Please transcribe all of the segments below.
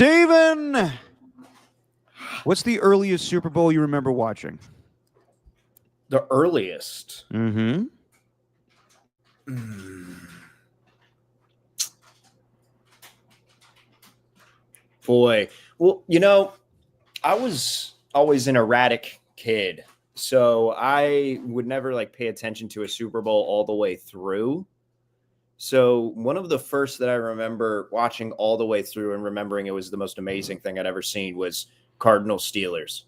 Steven, what's the earliest Super Bowl you remember watching? The earliest. Mm-hmm. Boy. Well, I was always an erratic kid. So I would never pay attention to a Super Bowl all the way through. So one of the first that I remember watching all the way through and remembering it was the most amazing thing I'd ever seen was Cardinals Steelers.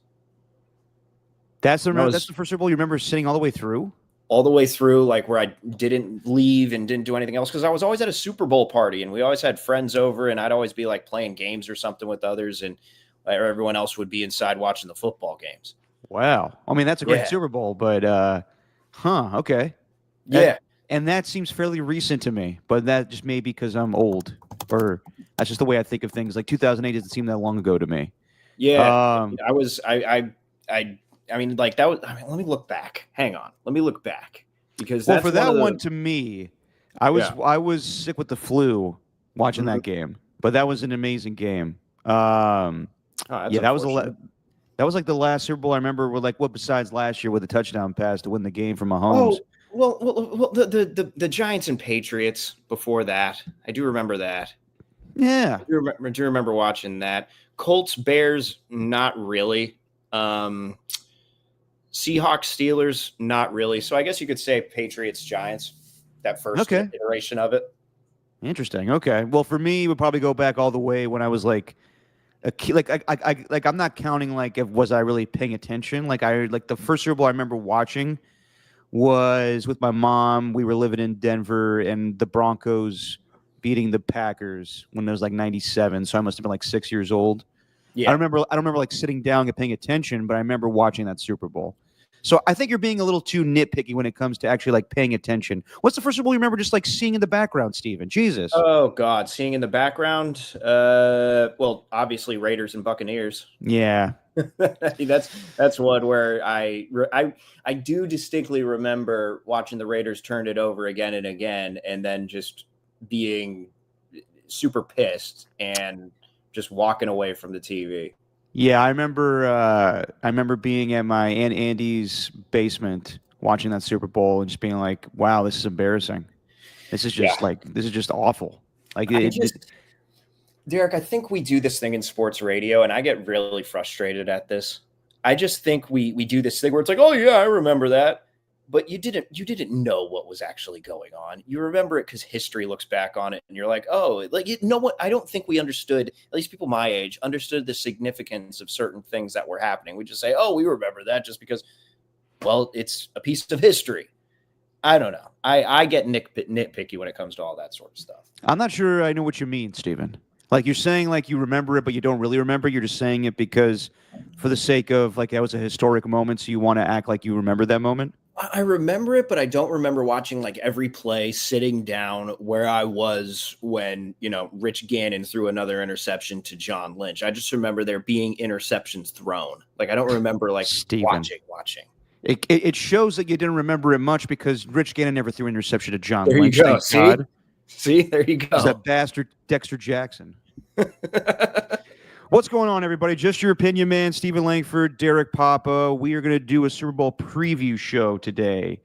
That's the first Super Bowl you remember sitting all the way through? All the way through, where I didn't leave and didn't do anything else because I was always at a Super Bowl party and we always had friends over and I'd always be playing games or something with others and everyone else would be inside watching the football games. Wow. I mean, that's a great Super Bowl, but okay. Yeah. And that seems fairly recent to me, but that just may be because I'm old, or that's just the way I think of things. 2008 doesn't seem that long ago to me. Yeah. That was. Let me look back. Hang on. Let me look back because for that one to me, I was sick with the flu watching that game, but that was an amazing game. That was the last Super Bowl I remember. What besides last year with a touchdown pass to win the game from Mahomes. Well, the Giants and Patriots before that. I do remember that. Yeah. I do remember watching that. Colts, Bears, not really. Seahawks, Steelers, not really. So I guess you could say Patriots, Giants, that first iteration of it. Interesting. Okay. Well, for me, it would probably go back all the way when I was a kid. I'm not counting was I really paying attention. The first Super Bowl I remember watching was with my mom. We were living in Denver, and the Broncos beating the Packers when it was 97. So I must have been 6 years old. Yeah. I don't remember sitting down and paying attention, but I remember watching that Super Bowl. So I think you're being a little too nitpicky when it comes to actually paying attention. What's the first Super Bowl you remember just seeing in the background, Steven? Jesus. Oh God, seeing in the background. Well, obviously Raiders and Buccaneers. Yeah. that's one where I do distinctly remember watching the Raiders turn it over again and again, and then just being super pissed and just walking away from the TV. Yeah, I remember being at my Aunt Andy's basement watching that Super Bowl and just being like, "Wow, this is embarrassing. This is just this is just awful." Derek, I think we do this thing in sports radio, and I get really frustrated at this. I just think we do this thing where it's oh yeah, I remember that, but you didn't know what was actually going on. You remember it because history looks back on it, and you're you know what? I don't think we understood, at least people my age, understood the significance of certain things that were happening. We just say, oh, we remember that just because, well, it's a piece of history. I don't know. I get nitpicky when it comes to all that sort of stuff. I'm not sure I know what you mean, Steven. You're saying you remember it, but you don't really remember. You're just saying it because for the sake of that was a historic moment, so you want to act like you remember that moment? I remember it, but I don't remember watching every play, sitting down where I was when, Rich Gannon threw another interception to John Lynch. I just remember there being interceptions thrown. I don't remember watching. It shows that you didn't remember it much because Rich Gannon never threw an interception to John Lynch. There you go. See, there you go. It's that bastard Dexter Jackson. What's going on, everybody? Just Your Opinion, man. Stephen Langford, Derek Papa. We are going to do a Super Bowl preview show today.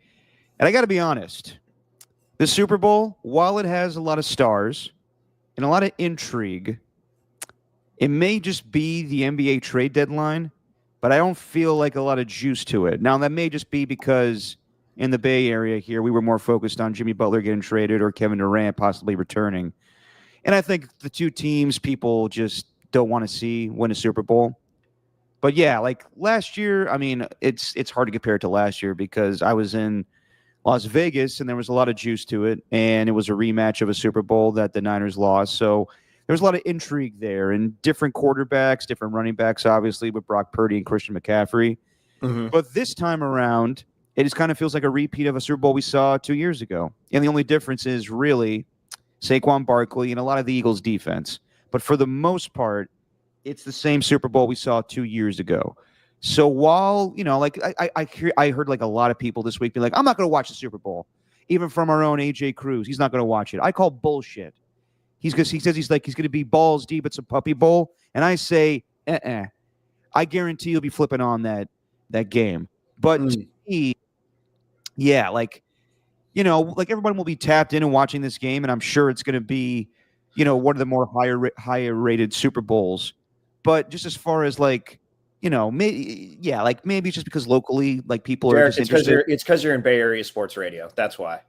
And I got to be honest, the Super Bowl, while it has a lot of stars and a lot of intrigue, it may just be the NBA trade deadline, but I don't feel a lot of juice to it. Now, that may just be because in the Bay Area here, we were more focused on Jimmy Butler getting traded or Kevin Durant possibly returning. And I think the two teams people just don't want to see win a Super Bowl. But yeah, last year, I mean, it's hard to compare it to last year because I was in Las Vegas and there was a lot of juice to it, and it was a rematch of a Super Bowl that the Niners lost. So there was a lot of intrigue there and different quarterbacks, different running backs, obviously, with Brock Purdy and Christian McCaffrey. Mm-hmm. But this time around, it just kind of feels like a repeat of a Super Bowl we saw 2 years ago. And the only difference is really Saquon Barkley and a lot of the Eagles' defense. But for the most part, it's the same Super Bowl we saw 2 years ago. So while, I heard a lot of people this week be I'm not going to watch the Super Bowl. Even from our own AJ Cruz, he's not going to watch it. I call bullshit. he says he's going to be balls deep. It's a puppy bowl, and I say, I guarantee you'll be flipping on that game. But to me, yeah, like like everyone will be tapped in and watching this game, and I'm sure it's going to be, one of the more higher rated Super Bowls. But just as far as like, like maybe it's just because locally, like people are Derek, just interested. it's because you're in Bay Area sports radio. That's why.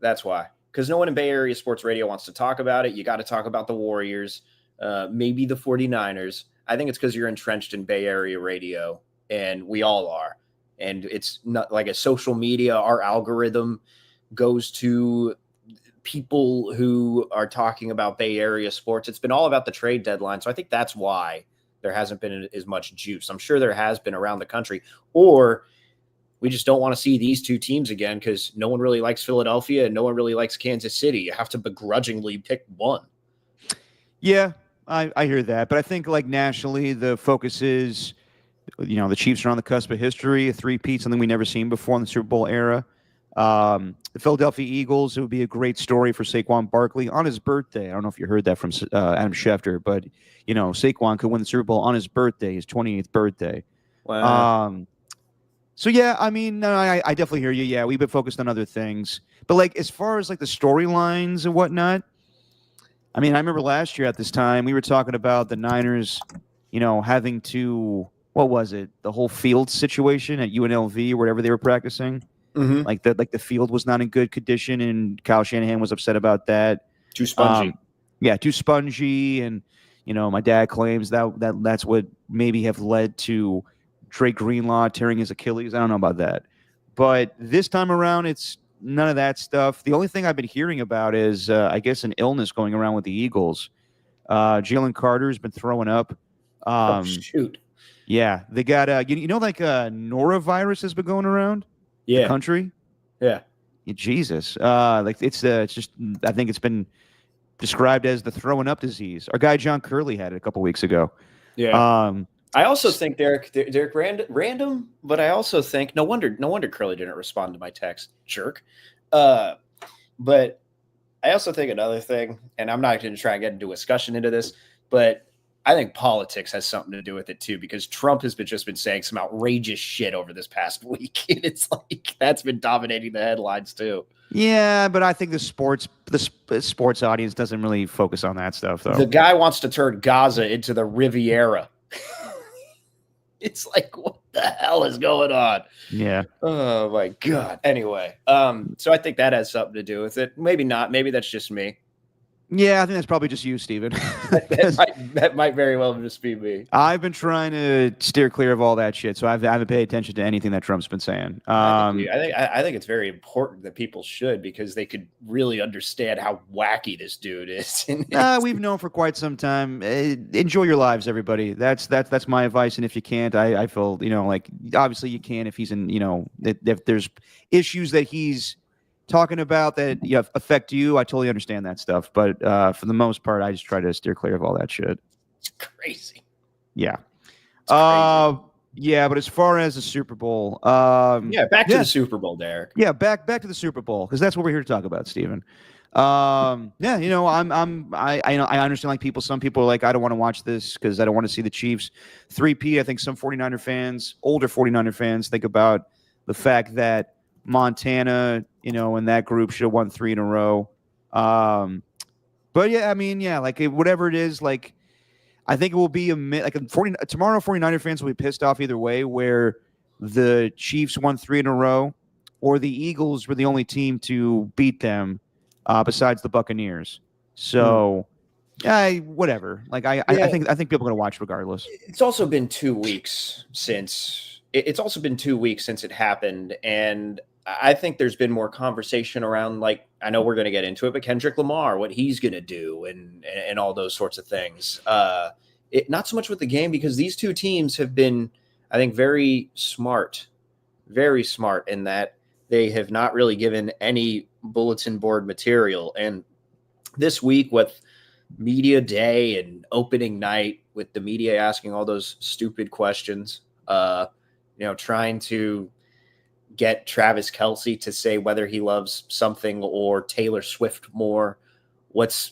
Because no one in Bay Area sports radio wants to talk about it. You got to talk about the Warriors, maybe the 49ers. I think it's because you're entrenched in Bay Area radio, and we all are. And it's not like a social media. Our algorithm goes to people who are talking about Bay Area sports. It's been all about the trade deadline. So I think that's why there hasn't been as much juice. I'm sure there has been around the country, or we just don't want to see these two teams again because no one really likes Philadelphia and no one really likes Kansas City. You have to begrudgingly pick one. Yeah, I hear that. But I think like nationally, the focus is, the Chiefs are on the cusp of history, a three-peat, something we never seen before in the Super Bowl era. The Philadelphia Eagles, it would be a great story for Saquon Barkley on his birthday. I don't know if you heard that from Adam Schefter, but, Saquon could win the Super Bowl on his birthday, his 28th birthday. Wow. So, yeah, I mean, I definitely hear you. Yeah, we've been focused on other things. But, like, as far as, like, the storylines and whatnot, I mean, I remember last year at this time, we were talking about the Niners, having to, what was it? The whole field situation at UNLV or whatever they were practicing. Mm-hmm. Like the field was not in good condition, and Kyle Shanahan was upset about that. Too spongy. Too spongy, and my dad claims that's what maybe have led to Trey Greenlaw tearing his Achilles. I don't know about that, but this time around, it's none of that stuff. The only thing I've been hearing about is, I guess, an illness going around with the Eagles. Jalen Carter's been throwing up. Shoot. Yeah, they got like norovirus has been going around. Yeah. The country. Yeah. Jesus. Like it's just, I think it's been described as the throwing up disease. Our guy John Curley had it a couple weeks ago. Yeah. I also think Derek random, but I also think no wonder Curley didn't respond to my text, jerk. But I also think another thing, and I'm not going to try and get into a discussion into this, but I think politics has something to do with it too, because Trump has just been saying some outrageous shit over this past week. And it's like that's been dominating the headlines too. Yeah, but I think the sports audience doesn't really focus on that stuff, though. The guy wants to turn Gaza into the Riviera. It's like, what the hell is going on? Yeah. Oh my God. Anyway, so I think that has something to do with it. Maybe not. Maybe that's just me. Yeah, I think that's probably just you, Steven. that might very well just be me. I've been trying to steer clear of all that shit, so I haven't paid attention to anything that Trump's been saying. I think it's very important that people should, because they could really understand how wacky this dude is. We've known for quite some time. Enjoy your lives, everybody. That's my advice. And if you can't, I feel like obviously you can if he's in if there's issues that he's talking about that affect you, I totally understand that stuff. But for the most part, I just try to steer clear of all that shit. It's crazy. Yeah. It's crazy. Yeah, but as far as the Super Bowl, back to the Super Bowl, Derek. Yeah, back to the Super Bowl, because that's what we're here to talk about, Steven. I understand, like some people are like, I don't want to watch this because I don't want to see the Chiefs 3P. I think some 49er fans, older 49er fans, think about the fact that Montana, and that group should have won 3 in a row. But yeah, I mean, yeah, like whatever it is, like I think it will be tomorrow 49er fans will be pissed off either way, where the Chiefs won 3 in a row or the Eagles were the only team to beat them besides the Buccaneers. So whatever. Like I think people are going to watch regardless. It's also been 2 weeks since it happened, and I think there's been more conversation around, like, I know we're going to get into it, but Kendrick Lamar, what he's going to do and all those sorts of things. Not so much with the game, because these two teams have been, I think, very smart in that they have not really given any bulletin board material. And this week with media day and opening night, with the media asking all those stupid questions, trying to get Travis Kelce to say whether he loves something or Taylor Swift more. What's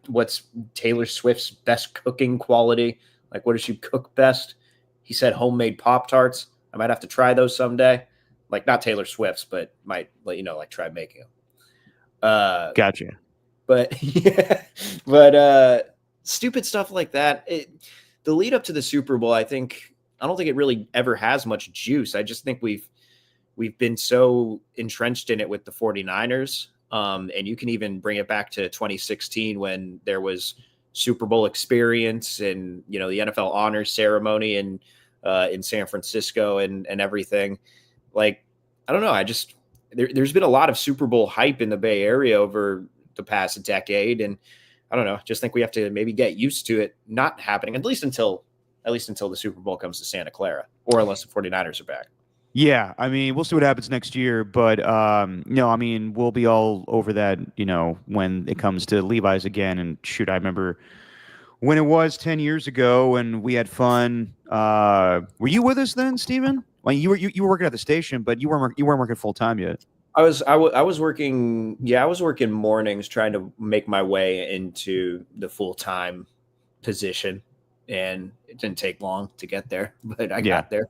what's Taylor Swift's best cooking quality? Like, what does she cook best? He said homemade Pop-Tarts. I might have to try those someday. Like, not Taylor Swift's, but might let you know, like, try making them. Gotcha. But yeah, but stupid stuff like that. The lead up to the Super Bowl, I don't think it really ever has much juice. I just think we've been so entrenched in it with the 49ers. And you can even bring it back to 2016 when there was Super Bowl experience and, the NFL honors ceremony in San Francisco and everything. Like, I don't know. There's been a lot of Super Bowl hype in the Bay Area over the past decade. And I don't know, just think we have to maybe get used to it not happening, at least until the Super Bowl comes to Santa Clara, or unless the 49ers are back. Yeah, I mean, we'll see what happens next year, but no, I mean, we'll be all over that, when it comes to Levi's again. And shoot, I remember when it was 10 years ago, and we had fun. Were you with us then, Steven? Well, you were working at the station, but you weren't working full time yet. I was working. Yeah, I was working mornings, trying to make my way into the full time position, and it didn't take long to get there, but I got there.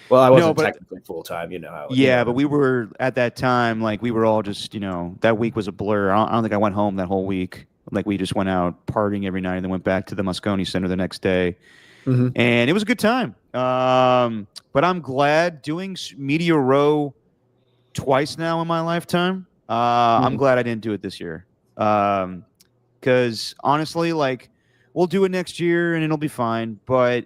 Well, I wasn't technically full time, but we were at that time, like, we were all just, that week was a blur. I don't think I went home that whole week. Like, we just went out partying every night and then went back to the Moscone Center the next day. Mm-hmm. And it was a good time. But I'm glad doing Media Row twice now in my lifetime. I'm glad I didn't do it this year. Because honestly, like, we'll do it next year and it'll be fine. But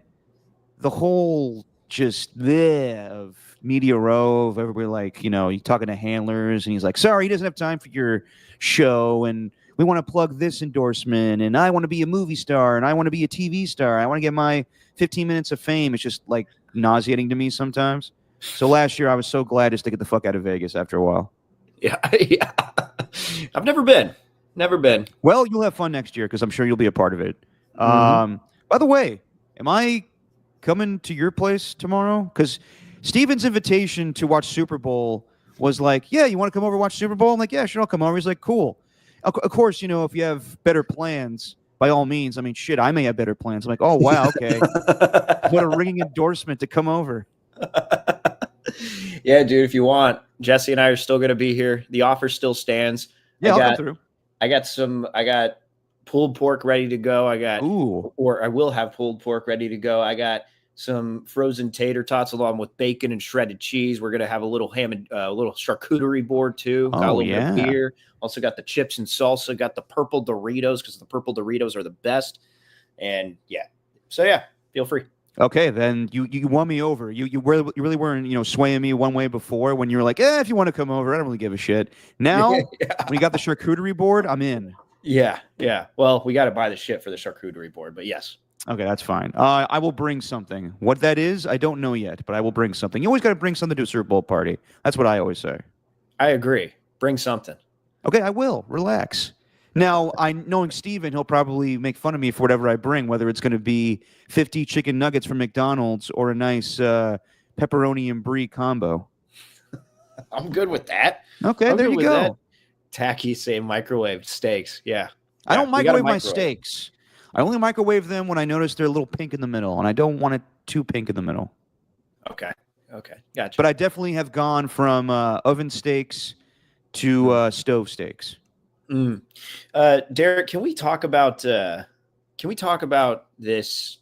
the whole of Media Row, of everybody, like, you talking to handlers and he's like, sorry, he doesn't have time for your show, and we want to plug this endorsement, and I want to be a movie star, and I want to be a TV star, I want to get my 15 minutes of fame. It's just like nauseating to me sometimes. So last year I was so glad just to get the fuck out of Vegas after a while. Yeah. I've never been. Well, you'll have fun next year because I'm sure you'll be a part of it. By the way, am I coming to your place tomorrow? Because Steven's invitation to watch Super Bowl was like, yeah, you want to come over and watch Super Bowl? I'm like, yeah, sure, I'll come over. He's like, cool. Of course, if you have better plans, by all means. I mean, shit, I may have better plans. I'm like, oh, wow, okay. What a ringing endorsement to come over. Yeah, dude, if you want, Jesse and I are still going to be here. The offer still stands. Yeah, I'll come through. I got pulled pork ready to go. Or I will have pulled pork ready to go. I got some frozen tater tots along with bacon and shredded cheese. We're gonna have a little little charcuterie board too. Got a little bit of beer. Also got the chips and salsa. Got the purple Doritos because the purple Doritos are the best. And feel free. Okay, then you won me over. You really weren't swaying me one way before when you were like, if you want to come over, I don't really give a shit. Now when you got the charcuterie board, I'm in. Yeah. Well, we got to buy the shit for the charcuterie board, but yes. Okay, that's fine. I will bring something. What that is, I don't know yet, but I will bring something. You always got to bring something to a Super Bowl party. That's what I always say. I agree. Bring something. Okay, I will. Relax. Now, knowing Steven, he'll probably make fun of me for whatever I bring, whether it's going to be 50 chicken nuggets from McDonald's or a nice pepperoni and brie combo. I'm good with that. Okay, there you go. That. Tacky, say microwave steaks. Yeah. I don't microwave my steaks. I only microwave them when I notice they're a little pink in the middle, and I don't want it too pink in the middle. Okay, gotcha. But I definitely have gone from oven steaks to stove steaks. Derek, can we talk about this?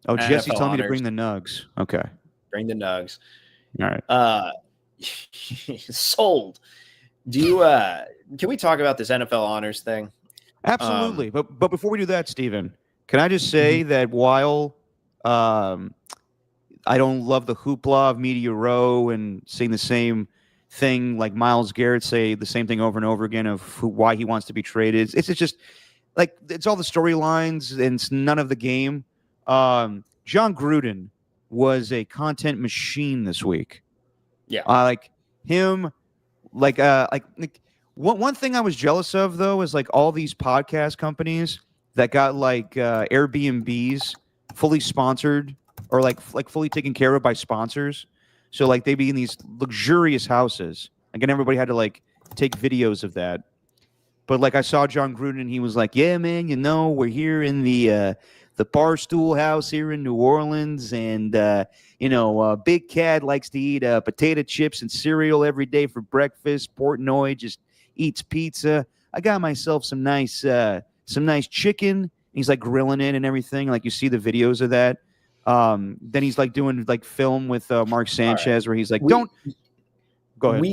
Oh, Jesse's telling me to bring the nugs. Okay, bring the nugs. All right. Sold. Can we talk about this NFL honors thing? Absolutely. But before we do that, Steven, can I just say that while I don't love the hoopla of Media Row and seeing the same thing like Myles Garrett say the same thing over and over again of why he wants to be traded. It's just like it's all the storylines and it's none of the game. John Gruden was a content machine this week. Yeah. Like him, like one thing I was jealous of though is like all these podcast companies that got like Airbnbs fully sponsored or like fully taken care of by sponsors. So like they'd be in these luxurious houses. Again, everybody had to like take videos of that. But like I saw John Gruden, and he was like, "Yeah, man, we're here in the Barstool House here in New Orleans, and Big Cat likes to eat potato chips and cereal every day for breakfast. Portnoy just eats pizza. I got myself some nice chicken." He's like grilling it and everything. Like you see the videos of that. Then he's like doing like film with Mark Sanchez, where he's like, "Don't go ahead."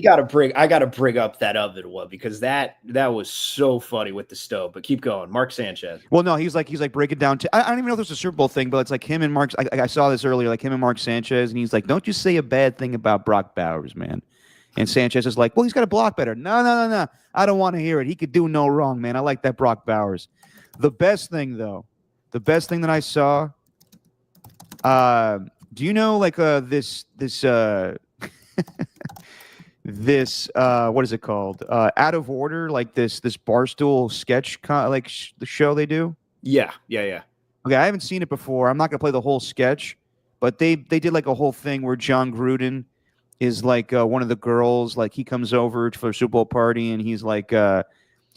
I gotta bring up that oven one because that was so funny with the stove. But keep going, Mark Sanchez. Well, no, he's like breaking down. I don't even know if there's a Super Bowl thing, but it's like him and Mark. I saw this earlier, like him and Mark Sanchez, and he's like, "Don't you say a bad thing about Brock Bowers, man." And Sanchez is like, "Well, he's got to block better." No. I don't want to hear it. He could do no wrong, man. I like that Brock Bowers. The best thing that I saw. Do you know like this this what is it called? Out of Order, like this Barstool sketch the show they do? Yeah. Okay, I haven't seen it before. I'm not gonna play the whole sketch, but they did like a whole thing where John Gruden is like one of the girls. Like he comes over for a Super Bowl party, and he's like,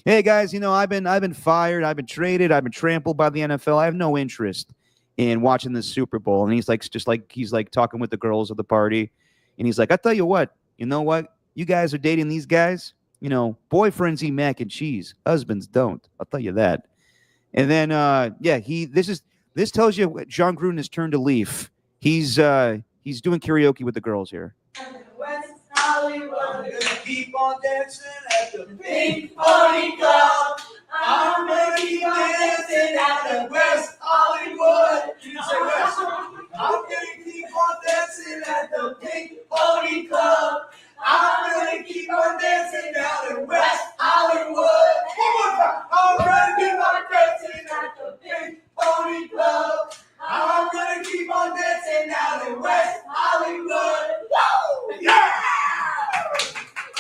"Hey guys, I've been fired, I've been traded, I've been trampled by the NFL. I have no interest in watching this Super Bowl." And he's like, he's like talking with the girls of the party, and he's like, "I tell you what, you guys are dating these guys. Boyfriends eat mac and cheese, husbands don't. I'll tell you that." And then, this tells you what John Gruden has turned a leaf. He's doing karaoke with the girls here. West Hollywood, I'm gonna keep on dancing at the Pink Pony Club. I'm gonna keep on dancing at the West Hollywood. You say West. I'm gonna keep on dancing at the Pink Pony Club. I'm gonna keep on dancing down in West Hollywood. One more time. I'm gonna keep on dancing at the Pink Pony Club. I'm gonna keep on dancing down in West Hollywood. Woo! Yeah!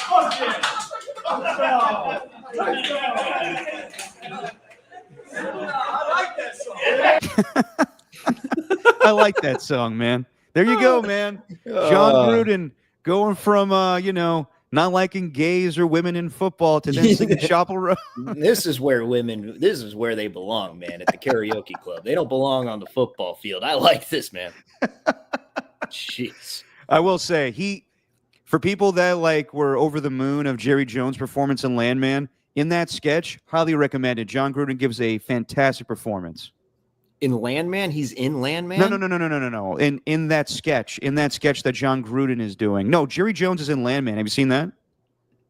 I like that song. I like that song, man. There you go, man. John Gruden going from not liking gays or women in football to then singing Chapel Roan. This is where they belong, man, at the karaoke club. They don't belong on the football field. I like this, man. Jeez. I will say, for people that like were over the moon of Jerry Jones' performance in Landman, in that sketch, highly recommended. John Gruden gives a fantastic performance. In Landman? He's in Landman? No. In that sketch that John Gruden is doing. No, Jerry Jones is in Landman. Have you seen that?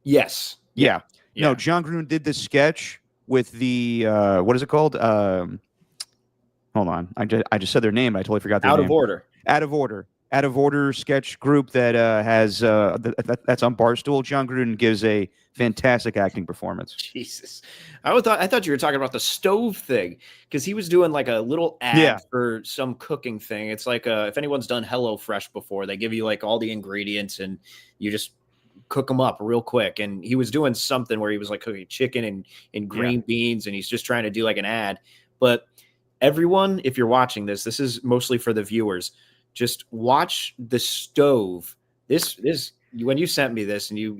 Yes. Yeah. No, John Gruden did this sketch with the what is it called? Hold on. I just said their name. I totally forgot their name. Out of Order sketch group that has that's on Barstool. John Gruden gives a fantastic acting performance. Jesus, I thought you were talking about the stove thing because he was doing like a little ad for some cooking thing. It's like if anyone's done HelloFresh before, they give you like all the ingredients and you just cook them up real quick. And he was doing something where he was like cooking chicken and green beans, and he's just trying to do like an ad. But everyone, if you're watching this is mostly for the viewers. Just watch the stove. This when you sent me this and you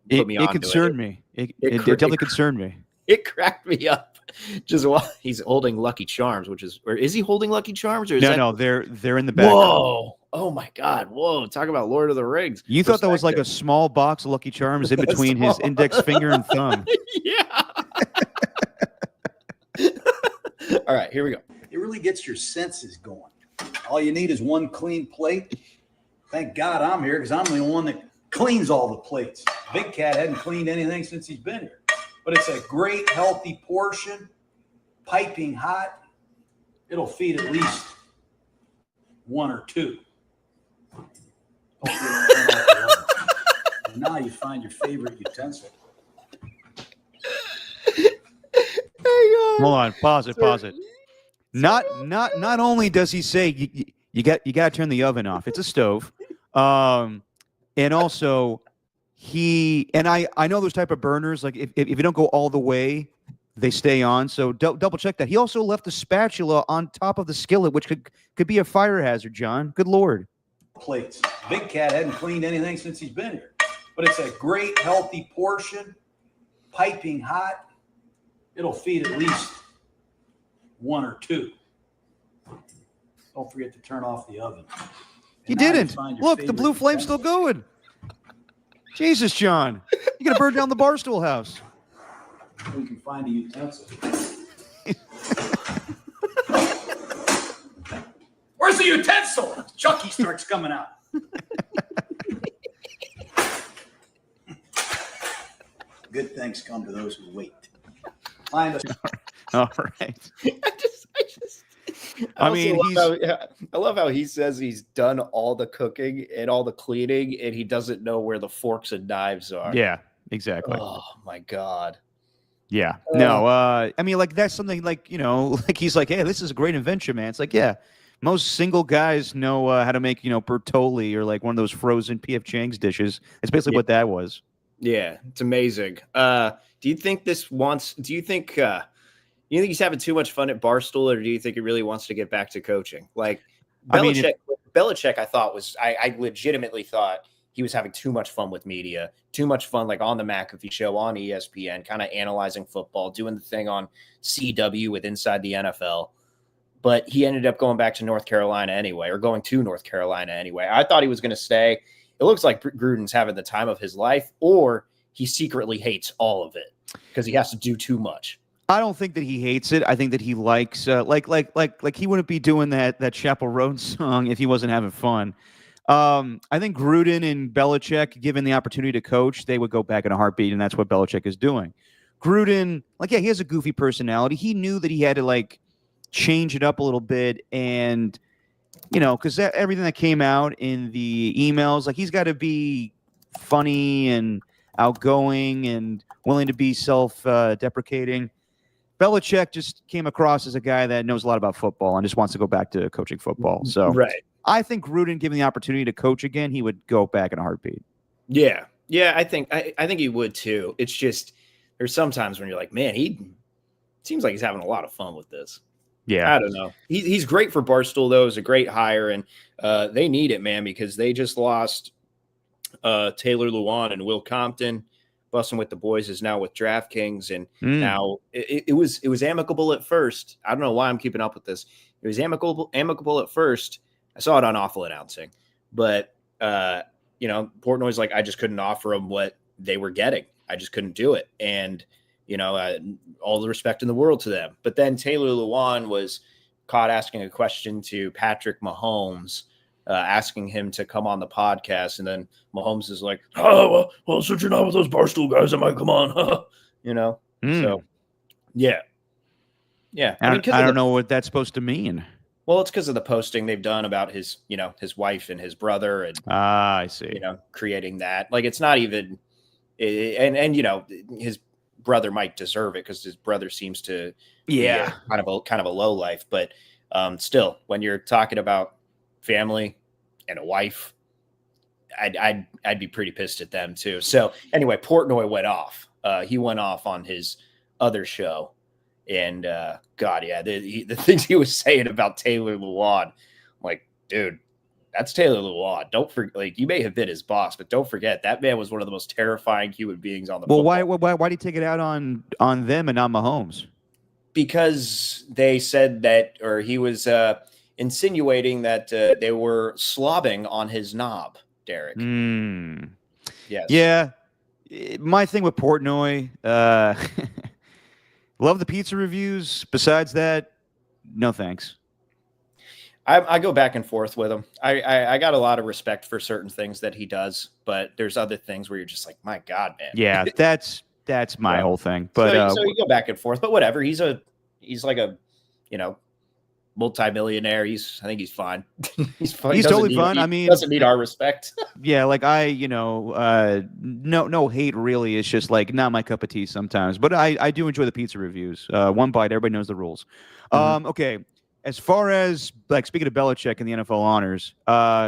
put me on. It concerned me. It definitely concerned me. It cracked me up. Just while he's holding Lucky Charms, or is he holding Lucky Charms? Or is no, they're in the back. Whoa! Oh my God! Whoa! Talk about Lord of the Rings. You thought that was like a small box of Lucky Charms in between his index finger and thumb. Yeah. All right, here we go. It really gets your senses going. All you need is one clean plate. Thank God I'm here because I'm the one that cleans all the plates. Big Cat hadn't cleaned anything since he's been here. But it's a great, healthy portion, piping hot. It'll feed at least one or two. And now you find your favorite utensil. Hold on, pause it. Not only does he say you got to turn the oven off. It's a stove. And also I know those type of burners, like if you don't go all the way, they stay on. So double check that. He also left the spatula on top of the skillet, which could be a fire hazard, John. Good Lord. Plates. Big Cat hadn't cleaned anything since he's been here. But it's a great, healthy portion, piping hot. it'll feed at least 1 or 2. Don't forget to turn off the oven. You And now didn't. find your Look, the favorite blue flame's still utensil. going. Jesus, John. You're going to burn down the Barstool house. We can find a utensil. Where's the utensil? Chucky starts coming out. Good things come to those who wait. Find us. All right. I I mean, I love how he says he's done all the cooking and all the cleaning, and he doesn't know where the forks and knives are. Yeah, exactly. Oh my God. Yeah. No, I mean, like, that's something like, like he's like, hey, this is a great invention, man. It's like, yeah, most single guys know how to make, Bertolli or like one of those frozen P.F. Chang's dishes. It's basically what that was. Yeah, it's amazing. Do you think he's having too much fun at Barstool, or do you think he really wants to get back to coaching? Like Belichick, I legitimately thought he was having too much fun with media, too much fun, like on the McAfee show on ESPN, kind of analyzing football, doing the thing on CW with Inside the NFL. But he ended up going back to North Carolina anyway, or going to North Carolina anyway. I thought he was going to stay. It looks like Gruden's having the time of his life, or he secretly hates all of it because he has to do too much. I don't think that he hates it. I think that he likes, like he wouldn't be doing that Chapel Roan song if he wasn't having fun. I think Gruden and Belichick, given the opportunity to coach, they would go back in a heartbeat, and that's what Belichick is doing. Gruden, he has a goofy personality. He knew that he had to change it up a little bit, and because everything that came out in the emails, he's got to be funny and outgoing and willing to be self-deprecating. Belichick just came across as a guy that knows a lot about football and just wants to go back to coaching football. So right. I think Gruden, given the opportunity to coach again, he would go back in a heartbeat. Yeah. I think he would too. It's just there's sometimes when you're like, man, he seems like he's having a lot of fun with this. Yeah. I don't know. He's great for Barstool, though. It's a great hire, and they need it, man, because they just lost Taylor Lewan and Will Compton. Busting with the boys is now with DraftKings, and now it was amicable at first. I don't know why I'm keeping up with this. It was amicable at first. I saw it on Awful Announcing, but Portnoy's like, I just couldn't offer them what they were getting. I just couldn't do it, and all the respect in the world to them. But then Taylor Lewan was caught asking a question to Patrick Mahomes, asking him to come on the podcast. And then Mahomes is like, oh, well, since you're not with those Barstool guys, I might come on. So, yeah. Yeah. I don't know what that's supposed to mean. Well, it's because of the posting they've done about his wife and his brother. And, I see. Creating that. It's not even, and his brother might deserve it because his brother seems to be kind of a low life. But still, when you're talking about family and a wife, I'd be pretty pissed at them too. So anyway, Portnoy went off. He went off on his other show, and God, yeah, the things he was saying about Taylor Lewan, I'm like, dude, that's Taylor Lewan. Don't forget, you may have been his boss, but don't forget that man was one of the most terrifying human beings on the. Well, why did he take it out on them and not Mahomes? Because they said that, or he was insinuating that they were slobbing on his knob, Derek. Yes. Yeah. My thing with Portnoy, love the pizza reviews. Besides that, no thanks. I go back and forth with him. I got a lot of respect for certain things that he does, but there's other things where you're just like, my God, man. Yeah, that's my whole thing. But so you go back and forth, but whatever. He's like a, multi-millionaire. I think he's fine. He's fine. He's totally fine. He doesn't need our respect. Yeah, no hate really. It's just not my cup of tea sometimes. But I do enjoy the pizza reviews. One bite, everybody knows the rules. Okay. As far as speaking of Belichick and the NFL honors,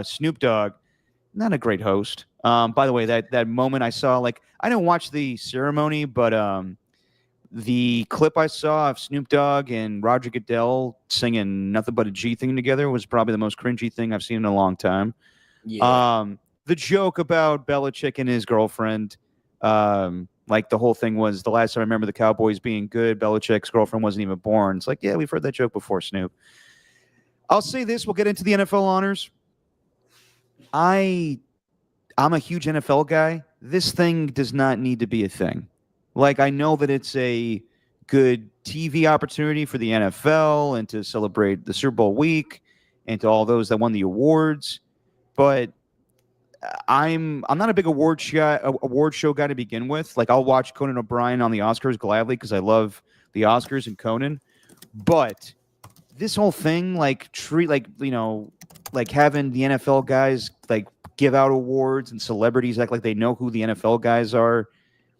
Snoop Dogg, not a great host. By the way, that moment I saw, I didn't watch the ceremony, but the clip I saw of Snoop Dogg and Roger Goodell singing "Nothing But a G Thing" together was probably the most cringy thing I've seen in a long time. Yeah. The joke about Belichick and his girlfriend, Like the whole thing was the last time I remember the Cowboys being good, Belichick's girlfriend wasn't even born. It's like, yeah, we've heard that joke before, Snoop. I'll say this. We'll get into the NFL honors. I'm a huge NFL guy. This thing does not need to be a thing. Like, I know that it's a good TV opportunity for the NFL and to celebrate the Super Bowl week and to all those that won the awards, but I'm not a big award show guy to begin with. Like, I'll watch Conan O'Brien on the Oscars gladly because I love the Oscars and Conan. But this whole thing, like like having the NFL guys like give out awards and celebrities act like they know who the NFL guys are.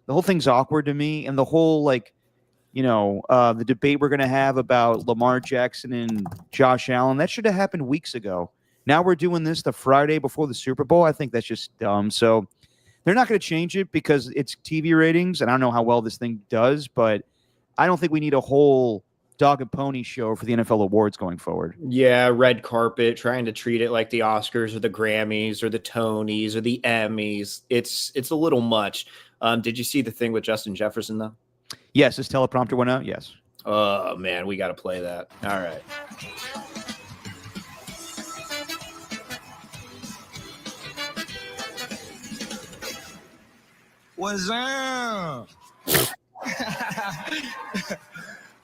The whole thing's awkward to me, and the whole the debate we're gonna have about Lamar Jackson and Josh Allen, that should have happened weeks ago. Now we're doing this the Friday before the Super Bowl. I think that's just dumb. So they're not going to change it because it's TV ratings, and I don't know how well this thing does, but I don't think we need a whole dog and pony show for the NFL awards going forward. Yeah, red carpet, trying to treat it like the Oscars or the Grammys or the Tonys or the Emmys. It's a little much. Did you see the thing with Justin Jefferson, though? Yes, his teleprompter went out, yes. Oh, man, we got to play that. All right. What's up?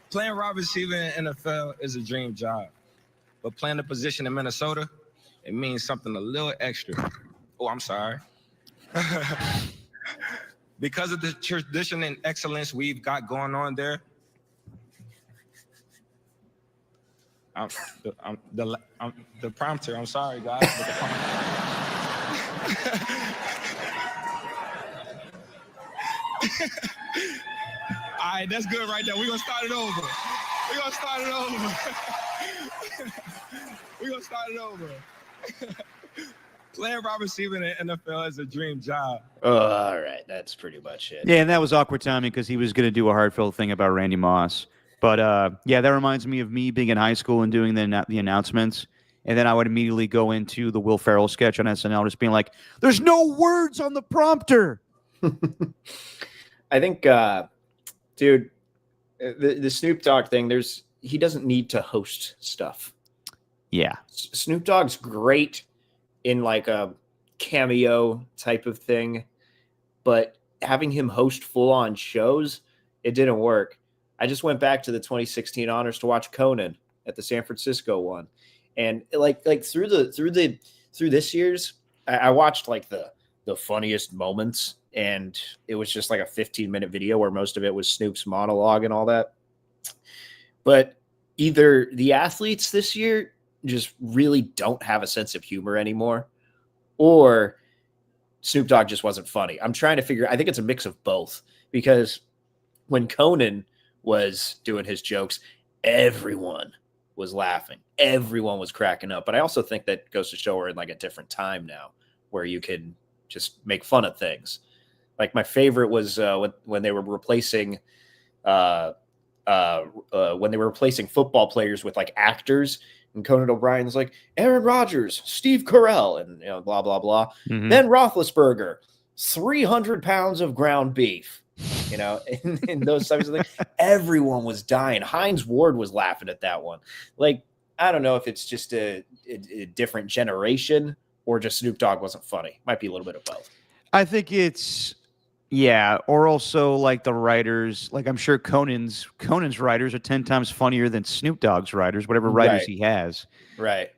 Playing wide receiver in NFL is a dream job, but playing the position in Minnesota, it means something a little extra. Oh, I'm sorry. Because of the tradition and excellence we've got going on there, the prompter. I'm sorry, guys. All right, that's good right there. We're going to start it over. Playing wide receiver in the NFL is a dream job. Oh, all right. That's pretty much it. Yeah, and that was awkward timing because he was going to do a heartfelt thing about Randy Moss. But, yeah, that reminds me of me being in high school and doing the announcements. And then I would immediately go into the Will Ferrell sketch on SNL just being like, there's no words on the prompter. I think, dude, the Snoop Dogg thing, he doesn't need to host stuff. Yeah. Snoop Dogg's great in like a cameo type of thing, but having him host full-on shows, it didn't work. I just went back to the 2016 honors to watch Conan at the San Francisco one. And like through this year's, I watched like the funniest moments, and it was just like a 15-minute video where most of it was Snoop's monologue and all that. But either the athletes this year just really don't have a sense of humor anymore, or Snoop Dogg just wasn't funny. I'm trying to figure, I think it's a mix of both, because when Conan was doing his jokes, everyone was laughing. Everyone was cracking up. But I also think that goes to show we're in like a different time now where you can just make fun of things. Like my favorite was when they were replacing football players with like actors, and Conan O'Brien's like Aaron Rodgers, Steve Carell, and blah blah blah. Mm-hmm. Ben Roethlisberger, 300 pounds of ground beef. And those types of things. Everyone was dying. Hines Ward was laughing at that one. Like, I don't know if it's just a different generation or just Snoop Dogg wasn't funny. Might be a little bit of both. I think it's, yeah, or also like the writers. Like, I'm sure Conan's writers are 10 times funnier than Snoop Dogg's writers, whatever writers he has. Right.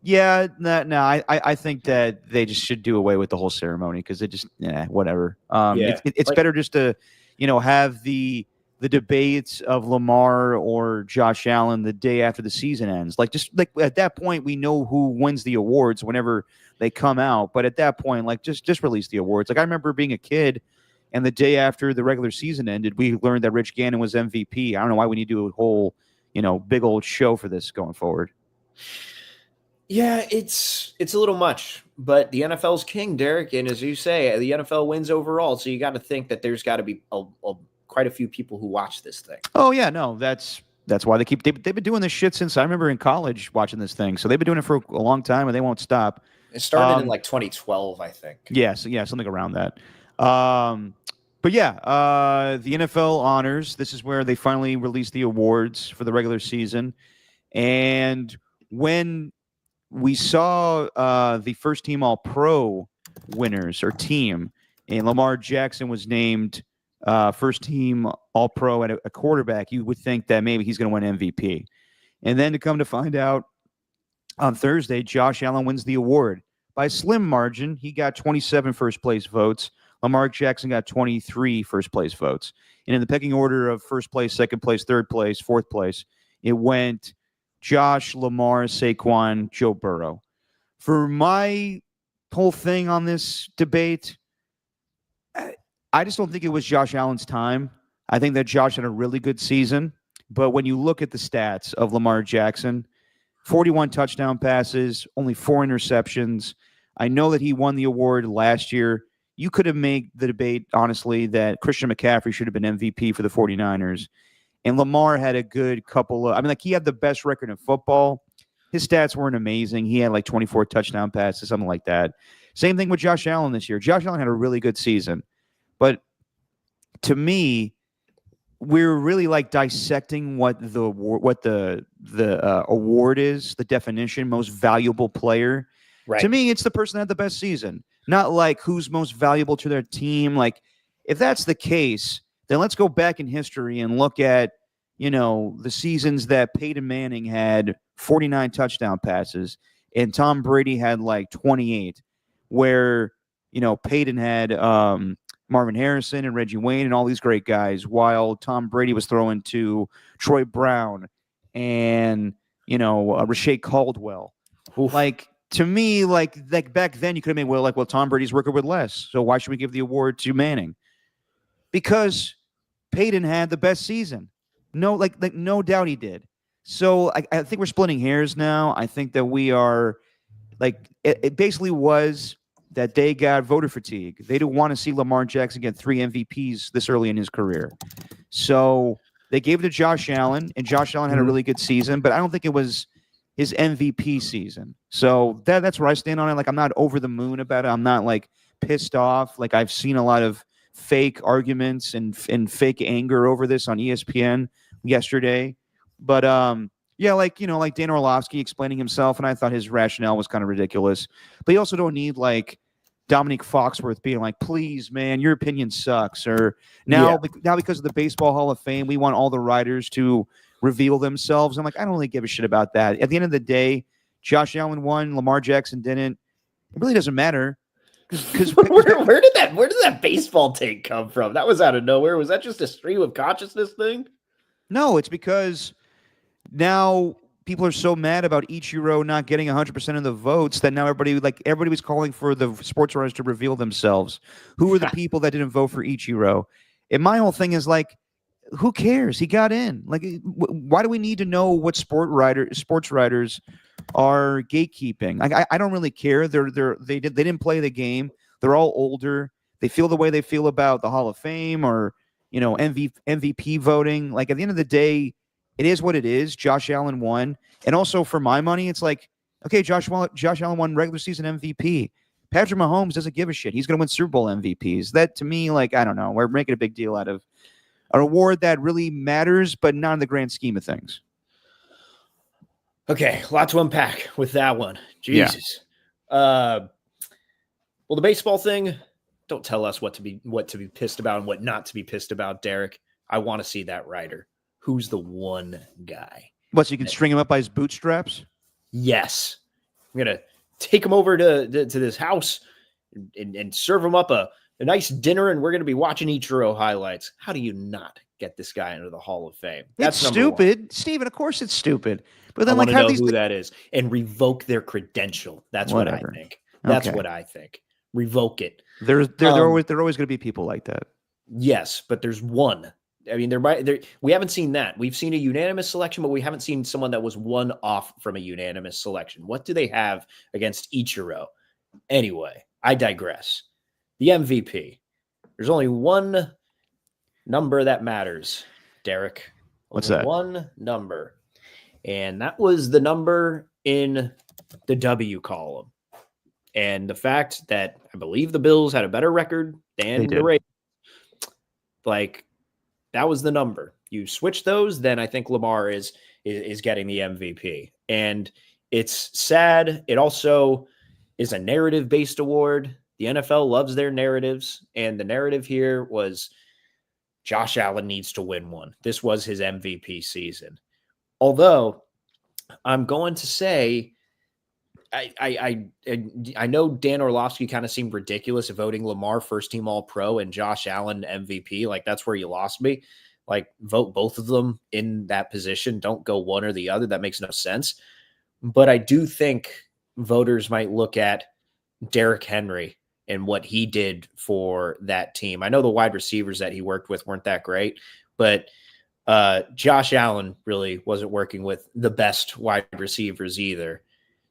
Yeah, no, I think that they just should do away with the whole ceremony because it just, whatever. It's like, better just to, have the debates of Lamar or Josh Allen the day after the season ends. Like, just like at that point, we know who wins the awards whenever they come out. But at that point, like, just release the awards. Like, I remember being a kid, and the day after the regular season ended, we learned that Rich Gannon was MVP. I don't know why we need to do a whole, big old show for this going forward. Yeah, it's a little much, but the NFL's king, Derek, and as you say, the NFL wins overall, so you got to think that there's got to be quite a few people who watch this thing. Oh yeah, no, that's why they've been doing this shit since I remember in college watching this thing. So they've been doing it for a long time, and they won't stop. It started in like 2012, I think. Yes, yeah, something around that. But yeah, the NFL honors. This is where they finally release the awards for the regular season. And when we saw the first team All Pro winners or team, and Lamar Jackson was named first team All Pro at a quarterback, you would think that maybe he's going to win MVP. And then to come to find out on Thursday, Josh Allen wins the award by a slim margin. He got 27 first place votes. Lamar Jackson got 23 first place votes. And in the pecking order of first place, second place, third place, fourth place, it went Josh, Lamar, Saquon, Joe Burrow. For my whole thing on this debate, I just don't think it was Josh Allen's time. I think that Josh had a really good season. But when you look at the stats of Lamar Jackson, 41 touchdown passes, only 4 interceptions. I know that he won the award last year. You could have made the debate, honestly, that Christian McCaffrey should have been MVP for the 49ers. And Lamar had a good couple of, he had the best record in football. His stats weren't amazing. He had like 24 touchdown passes, something like that. Same thing with Josh Allen this year. Josh Allen had a really good season. But to me, we're really like dissecting what the award is, the definition, most valuable player. Right. To me, it's the person that had the best season, not like who's most valuable to their team. Like, if that's the case, then let's go back in history and look at, the seasons that Peyton Manning had 49 touchdown passes and Tom Brady had like 28, where, Peyton had Marvin Harrison and Reggie Wayne and all these great guys, while Tom Brady was throwing to Troy Brown and, Rashae Caldwell. Oof. Like, to me, like back then, you could have made, Tom Brady's record with less. So why should we give the award to Manning? Because Peyton had the best season. No, no doubt he did. So I think we're splitting hairs now. I think that we are it basically was that they got voter fatigue. They didn't want to see Lamar Jackson get 3 MVPs this early in his career. So they gave it to Josh Allen, and Josh Allen had a really good season, but I don't think it was his MVP season. So that's where I stand on it. Like, I'm not over the moon about it. I'm not pissed off. Like, I've seen a lot of fake arguments and fake anger over this on ESPN yesterday. But like Dan Orlovsky explaining himself, and I thought his rationale was kind of ridiculous. But you also don't need Dominique Foxworth being like, please, man, your opinion sucks. Or now because of the Baseball Hall of Fame, we want all the writers to reveal themselves. I'm like, I don't really give a shit about that. At the end of the day, Josh Allen won, Lamar Jackson didn't. It really doesn't matter. Because where did that baseball take come from? That was out of nowhere. Was that just a stream of consciousness thing? No, it's because now people are so mad about Ichiro not getting 100% of the votes that now everybody was calling for the sports writers to reveal themselves. Who were the people that didn't vote for Ichiro? And my whole thing is who cares? He got in. Why do we need to know what sports writers are gatekeeping? I don't really care. They didn't play the game. They're all older. They feel the way they feel about the Hall of Fame or MVP voting. At the end of the day, it is what it is. Josh Allen won, and also for my money, it's okay. Josh Allen won regular season MVP. Patrick Mahomes doesn't give a shit. He's going to win Super Bowl MVPs. That to me, I don't know. We're making a big deal out of an award that really matters, but not in the grand scheme of things. Okay, a lot to unpack with that one. Jesus. Yeah. Well, the baseball thing, don't tell us what to be pissed about and what not to be pissed about, Derek. I want to see that writer. Who's the one guy? What, so you can string him up by his bootstraps? Yes. I'm going to take him over to this house and serve him up a nice dinner, and we're going to be watching Ichiro highlights. How do you not get this guy into the Hall of Fame? That's stupid. Steven, of course it's stupid. But then I want to know who that is and revoke their credential. That's whatever. What I think. That's what I think. Revoke it. There are always going to be people like that. Yes, but there's one. I mean, we haven't seen that. We've seen a unanimous selection, but we haven't seen someone that was one off from a unanimous selection. What do they have against Ichiro? Anyway, I digress. The MVP. There's only one number that matters, Derek. What's that? One number. And that was the number in the W column. And the fact that I believe the Bills had a better record than the Ravens, like that was the number. You switch those, then I think Lamar is getting the MVP. And it's sad. It also is a narrative-based award. The NFL loves their narratives, and the narrative here was Josh Allen needs to win one. This was his MVP season. Although I'm going to say I know Dan Orlovsky kind of seemed ridiculous voting Lamar first team All Pro and Josh Allen MVP. Like that's where you lost me. Like vote both of them in that position. Don't go one or the other. That makes no sense. But I do think voters might look at Derrick Henry and what he did for that team. I know the wide receivers that he worked with weren't that great, but Josh Allen really wasn't working with the best wide receivers either.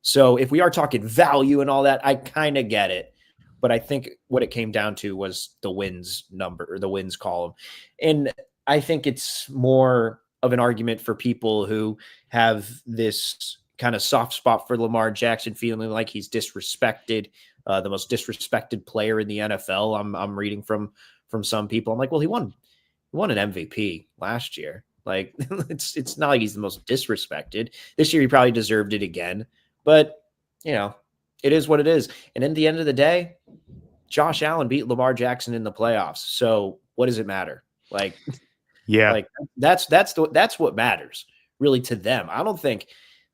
So if we are talking value and all that, I kind of get it. But I think what it came down to was the wins number or the wins column. And I think it's more of an argument for people who have this kind of soft spot for Lamar Jackson, feeling like he's disrespected, the most disrespected player in the NFL. I'm reading from some people. I'm like, well, he won an MVP last year. Like it's not like he's the most disrespected. This year he probably deserved it again. But, you know, it is what it is. And at the end of the day, Josh Allen beat Lamar Jackson in the playoffs. So what does it matter? Like, yeah, like that's what matters really to them. I don't think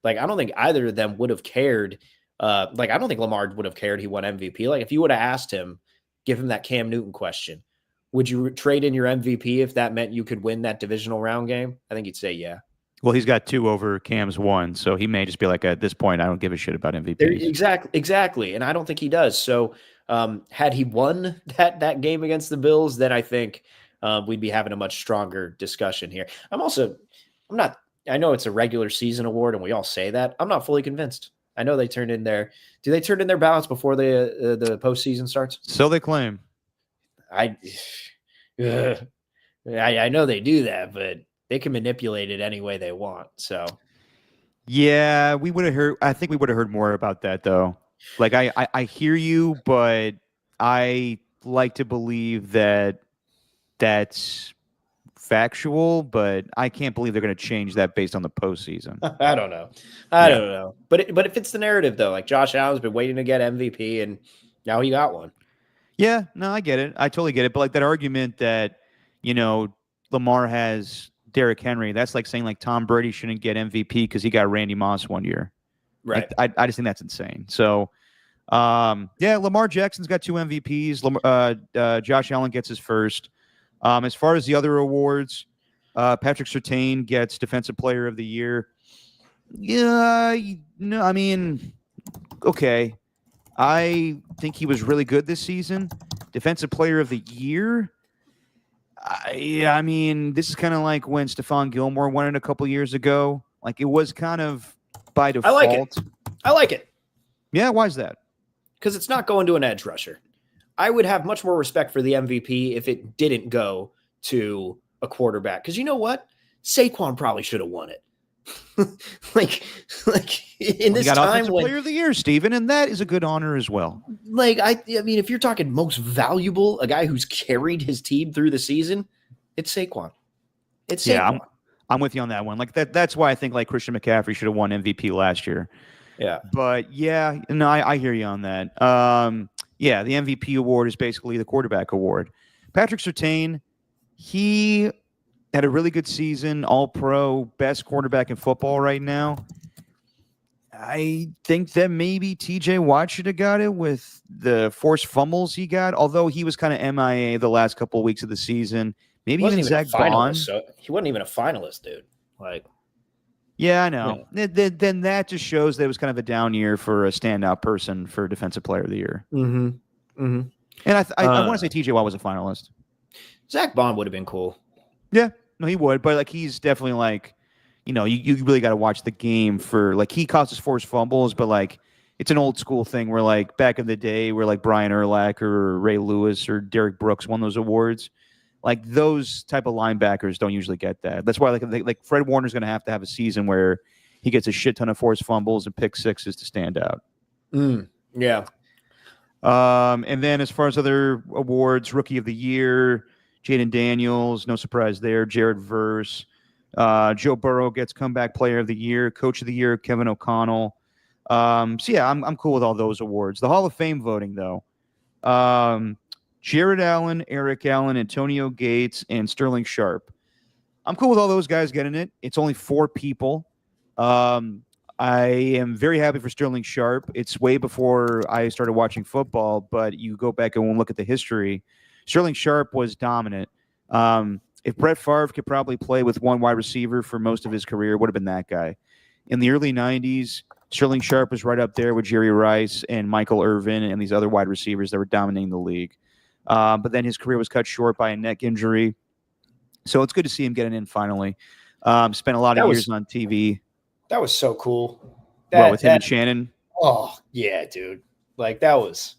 either of them would have cared. I don't think Lamar would have cared he won MVP. Like if you would have asked him, give him that Cam Newton question, would you trade in your MVP if that meant you could win that divisional round game? I think he'd say, yeah. Well, he's got 2 over Cam's 1, so he may just be like, at this point, I don't give a shit about MVPs. Exactly, and I don't think he does. So, had he won that game against the Bills, then I think we'd be having a much stronger discussion here. I know it's a regular season award, and we all say that. I'm not fully convinced. I know they turned in their. Do they turn in their ballots before the postseason starts? So they claim. I know they do that, but they can manipulate it any way they want. So, yeah, we would have heard. I think we would have heard more about that, though. Like, I hear you, but I like to believe that that's factual, but I can't believe they're going to change that based on the postseason. I don't know. I don't know. But it fits the narrative, though. Like, Josh Allen's been waiting to get MVP, and now he got one. Yeah, no, I get it. I totally get it. But like that argument that, you know, Lamar has Derrick Henry, that's like saying like Tom Brady shouldn't get MVP because he got Randy Moss one year. Right. Like, I just think that's insane. So, yeah, Lamar Jackson's got 2 MVPs. Josh Allen gets his first. As far as the other awards, Patrick Surtain gets Defensive Player of the Year. Yeah, no, I mean, okay. I think he was really good this season. Defensive Player of the Year. I mean, this is kind of like when Stephon Gilmore won it a couple years ago. Like it was kind of by default. I like it. Yeah, why is that? Because it's not going to an edge rusher. I would have much more respect for the MVP if it didn't go to a quarterback. Because you know what? Saquon probably should have won it. like in this got time Offensive Player of the Year, Steven, and that is a good honor as well. Like I mean, if you're talking most valuable, a guy who's carried his team through the season, it's Saquon. It's Saquon. Yeah, I'm with you on that one. Like that's why I think like Christian McCaffrey should have won MVP last year. Yeah. But yeah, no, I hear you on that. Yeah, the MVP award is basically the quarterback award. Patrick Surtain, he had a really good season, all-pro, best quarterback in football right now. I think that maybe TJ Watt should have got it with the forced fumbles he got, although he was kind of MIA the last couple of weeks of the season. Maybe even Zach Bond. So he wasn't even a finalist, dude. Like, yeah, I know. Yeah. Then that just shows that it was kind of a down year for a standout person for Defensive Player of the Year. Mm-hmm. Mm-hmm. And I want to say TJ Watt was a finalist. Zach Bond would have been cool. Yeah, no, he would, but like he's definitely like, you know, you really got to watch the game for like he causes forced fumbles, but like it's an old school thing where like back in the day where like Brian Urlacher or Ray Lewis or Derek Brooks won those awards, like those type of linebackers don't usually get that. That's why like Fred Warner's going to have a season where he gets a shit ton of forced fumbles and pick sixes to stand out. Yeah. And then as far as other awards, Rookie of the Year, Jaden Daniels, no surprise there. Jared Verse. Joe Burrow gets Comeback Player of the Year. Coach of the Year, Kevin O'Connell. So, yeah, I'm cool with all those awards. The Hall of Fame voting, though. Jared Allen, Eric Allen, Antonio Gates, and Sterling Sharp. I'm cool with all those guys getting it. It's only 4 people. I am very happy for Sterling Sharp. It's way before I started watching football, but you go back and look at the history. Sterling Sharp was dominant. If Brett Favre could probably play with one wide receiver for most of his career, it would have been that guy. In the early 90s, Sterling Sharp was right up there with Jerry Rice and Michael Irvin and these other wide receivers that were dominating the league. But then his career was cut short by a neck injury. So it's good to see him getting in finally. Spent a lot of years on TV. That was so cool. With him and Shannon. Oh yeah, dude. Like that was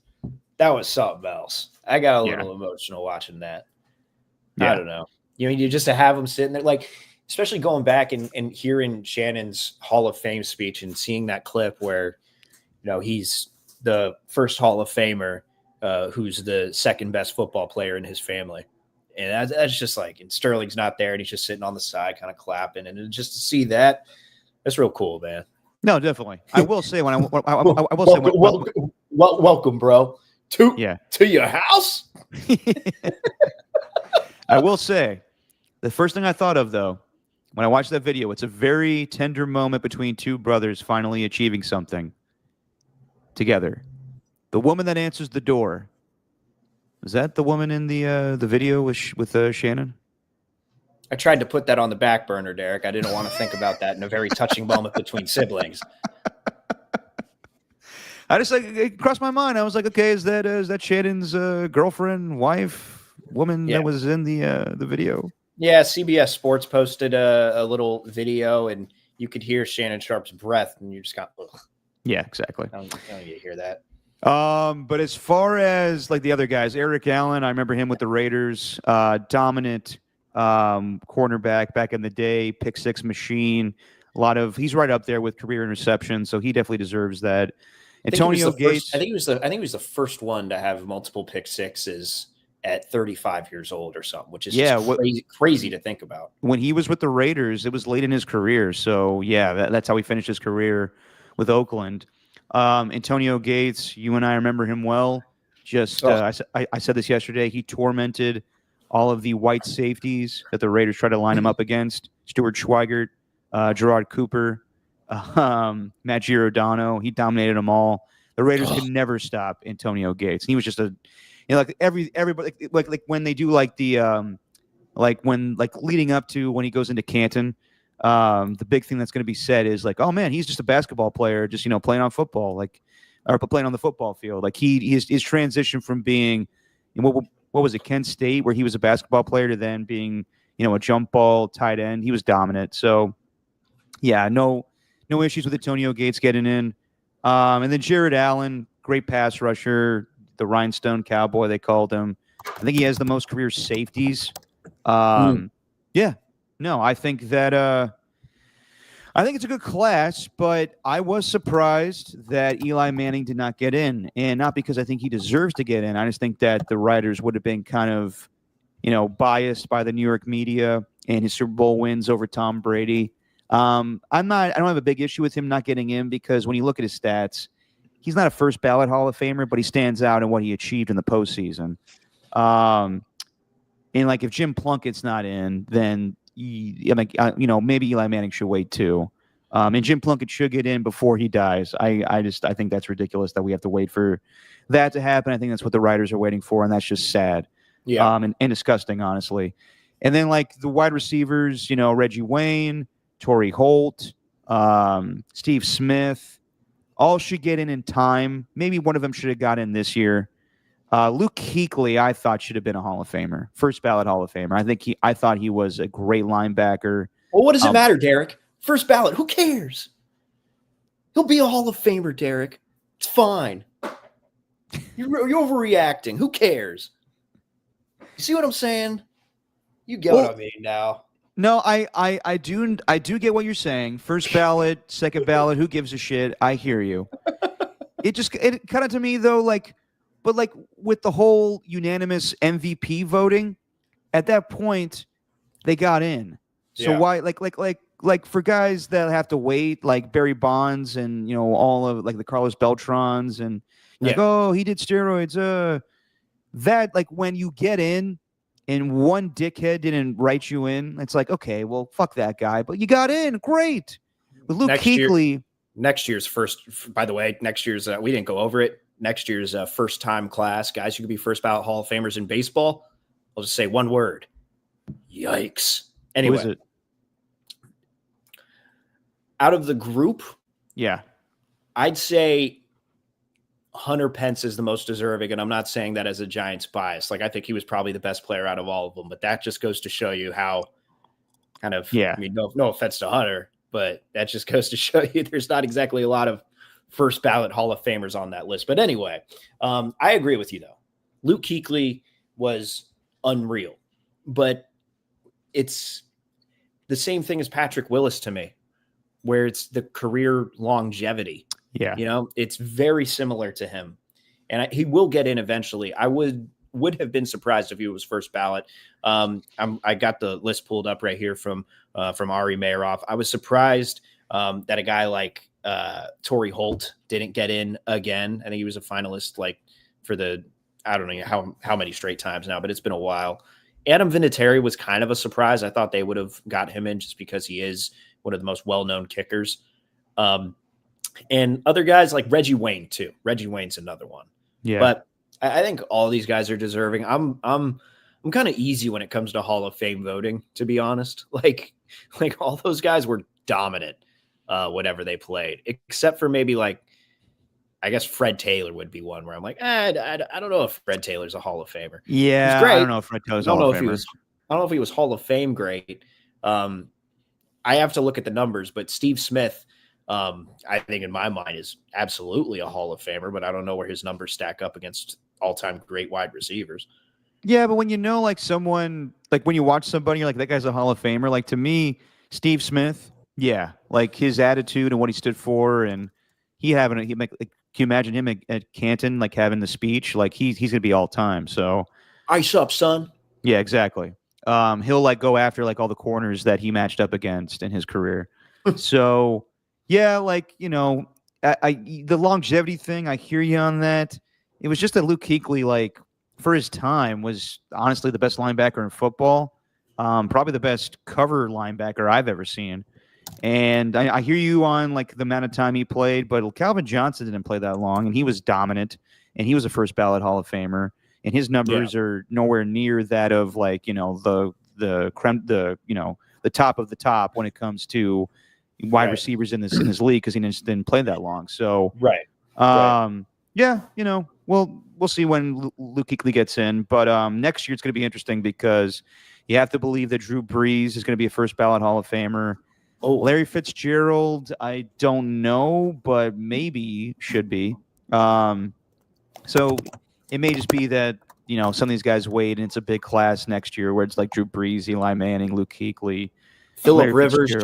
something else. I got a little emotional watching that. Yeah. I don't know. You just to have him sitting there, like, especially going back and hearing Shannon's Hall of Fame speech and seeing that clip where, he's the first Hall of Famer who's the second best football player in his family. And that's just like, and Sterling's not there and he's just sitting on the side kind of clapping. And just to see that, that's real cool, man. No, definitely. I will say welcome, bro, to your house. I will say, the first thing I thought of, though, when I watched that video, it's a very tender moment between two brothers finally achieving something together. The woman that answers the door, is that the woman in the video with Shannon? I tried to put that on the back burner, Derek. I didn't want to think about that in a very touching moment between siblings. I just it crossed my mind. I was like, okay, is that Shannon's girlfriend, wife, woman that was in the video? Yeah, CBS Sports posted a little video, and you could hear Shannon Sharp's breath, and you just got, ugh. Yeah, exactly. I don't get to hear that. But as far as like the other guys, Eric Allen, I remember him with the Raiders, dominant cornerback back in the day, pick six machine. He's right up there with career interceptions, so he definitely deserves that. Antonio Gates. I think he was the first one to have multiple pick sixes at 35 years old or something, which is crazy to think about. When he was with the Raiders, it was late in his career. So that's how he finished his career with Oakland. Antonio Gates, you and I remember him well. I said this yesterday. He tormented all of the white safeties that the Raiders tried to line him up against. Stuart Schweigert, Gerard Cooper, Matt Giordano. He dominated them all. The Raiders could never stop Antonio Gates. He was just like everybody like when they do like the leading up to when he goes into Canton. The big thing that's going to be said is like, oh man, he's just a basketball player, just playing on football, or playing on the football field. Like his transition from being what was it, Kent State, where he was a basketball player, to then being a jump ball tight end. He was dominant. So no issues with Antonio Gates getting in. And then Jared Allen, great pass rusher, the Rhinestone Cowboy they called him. I think he has the most career safeties. I think that I think it's a good class, but I was surprised that Eli Manning did not get in, and not because I think he deserves to get in. I just think that the writers would have been kind of, biased by the New York media and his Super Bowl wins over Tom Brady. I don't have a big issue with him not getting in, because when you look at his stats, he's not a first ballot Hall of Famer, but he stands out in what he achieved in the postseason. And like, if Jim Plunkett's not in, then maybe Eli Manning should wait too. And Jim Plunkett should get in before he dies. I think that's ridiculous that we have to wait for that to happen. I think that's what the writers are waiting for, and that's just sad. Yeah. And disgusting, honestly. And then like the wide receivers, Reggie Wayne, Torrey Holt, Steve Smith, all should get in time. Maybe one of them should have got in this year. Luke Kuechly, I thought, should have been a Hall of Famer, first ballot Hall of Famer. I thought he was a great linebacker. Well, what does it matter, Derek? First ballot, who cares? He'll be a Hall of Famer, Derek. It's fine. You're overreacting. Who cares? You see what I'm saying? You get what I mean now. No, I do get what you're saying. First ballot, second ballot, who gives a shit? I hear you. It kind of, to me though, like, but like with the whole unanimous MVP voting, at that point they got in. So Yeah. why like for guys that have to wait, like Barry Bonds and all of like the Carlos Beltrons and like, Yeah. oh, he did steroids, that like when you get in and one dickhead didn't write you in, it's like, okay, well, fuck that guy, but you got in, great. With Luke Kuechly, next year's first, by the way, next year's, we didn't go over it. Next year's first time class, guys who could be first ballot Hall of Famers in baseball. I'll just say one word. Yikes. Anyway, who is it? Out of the group, Yeah. I'd say Hunter Pence is the most deserving, and I'm not saying that as a Giants bias. Like, I think he was probably the best player out of all of them, but that just goes to show you how kind of, Yeah. I mean, no offense to Hunter, but that just goes to show you there's not exactly a lot of first ballot Hall of Famers on that list. But anyway, I agree with you, though. Luke Kuechly was unreal, but it's the same thing as Patrick Willis to me, where it's the career longevity. Yeah. It's very similar to him, and he will get in eventually. I would have been surprised if he was first ballot. I got the list pulled up right here from Ari Meyerhoff. I was surprised that a guy like Torrey Holt didn't get in again. I think he was a finalist like for I don't know how many straight times now, but it's been a while. Adam Vinatieri was kind of a surprise. I thought they would have got him in just because he is one of the most well-known kickers. And other guys like Reggie Wayne too. Reggie Wayne's another one. Yeah. But I think all these guys are deserving. I'm kind of easy when it comes to Hall of Fame voting, to be honest. Like all those guys were dominant, whatever they played, except for maybe like, I guess Fred Taylor would be one where I'm like, I don't know if Fred Taylor's a Hall of Famer. Yeah. He's great. I don't know if Fred Taylor's Hall of Famer. I don't know if he was Hall of Fame great. I have to look at the numbers, but Steve Smith, I think in my mind is absolutely a Hall of Famer, but I don't know where his numbers stack up against all-time great wide receivers. Yeah, but when like someone, like when you watch somebody, you're like, that guy's a Hall of Famer. Like to me, Steve Smith, yeah, like his attitude and what he stood for, and can you imagine him at Canton, like having the speech, like he's gonna be all time. So ice up, son. Yeah, exactly. He'll like go after like all the corners that he matched up against in his career. So yeah, like the longevity thing, I hear you on that. It was just that Luke Kuechly, like for his time, was honestly the best linebacker in football. Probably the best cover linebacker I've ever seen. And I hear you on like the amount of time he played, but Calvin Johnson didn't play that long, and he was dominant, and he was a first ballot Hall of Famer, and his numbers are nowhere near that of like the top of the top when it comes to wide receivers in this league, because he didn't play that long. So yeah, we'll see when Luke Kuechly gets in, but next year it's going to be interesting because you have to believe that Drew Brees is going to be a first ballot Hall of Famer. Oh, Larry Fitzgerald, I don't know, but maybe should be. So it may just be that some of these guys wait, and it's a big class next year where it's like Drew Brees, Eli Manning, Luke Kuechly, Phillip Larry Rivers,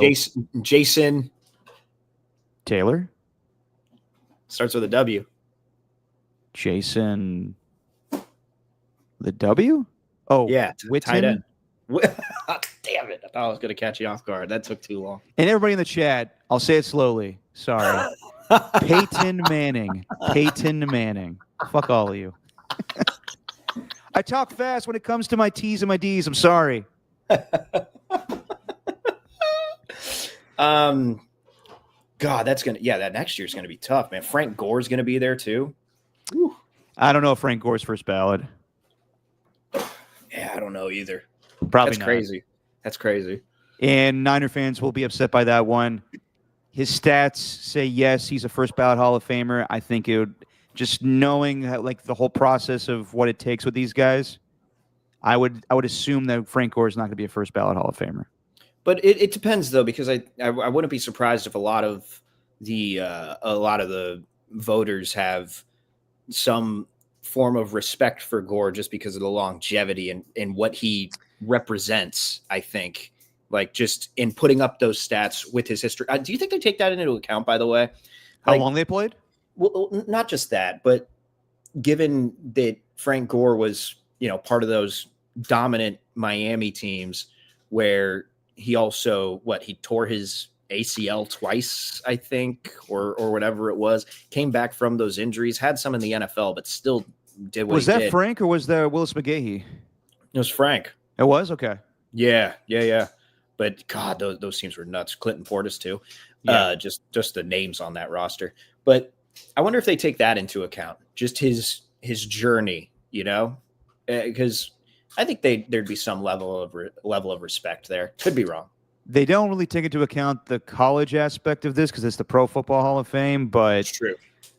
Jason Taylor, starts with a W. Jason, the W? Oh, yeah, Witten? Tight end. Damn it! I thought I was going to catch you off guard. That took too long. And everybody in the chat, I'll say it slowly. Sorry. Peyton Manning. Peyton Manning. Fuck all of you. I talk fast when it comes to my T's and my D's. I'm sorry. God, that next year's gonna be tough, man. Frank Gore's gonna be there too. Whew. I don't know if Frank Gore's first ballot. Yeah, I don't know either. Probably That's not. crazy. That's crazy. And Niner fans will be upset by that one. His stats say yes, he's a first ballot Hall of Famer. I think it would, just knowing like the whole process of what it takes with these guys, I would assume that Frank Gore is not going to be a first ballot Hall of Famer. But it depends though, because I wouldn't be surprised if a lot of the voters have some form of respect for Gore just because of the longevity and what he represents. I think, like, just in putting up those stats with his history. Do you think they take that into account, by the way? How long they played? Well, not just that, but given that Frank Gore was, part of those dominant Miami teams where he also, he tore his ACL twice, I think, or whatever it was, came back from those injuries, had some in the NFL, but still did what Was he that did. Frank or was that Willis McGahee? It was Frank. It was? Okay. Yeah. But God, those teams were nuts. Clinton Portis too. Yeah. Just the names on that roster. But I wonder if they take that into account, just his journey, because I think there'd be some level of respect there. Could be wrong. They don't really take into account the college aspect of this because it's the Pro Football Hall of Fame, but It's true.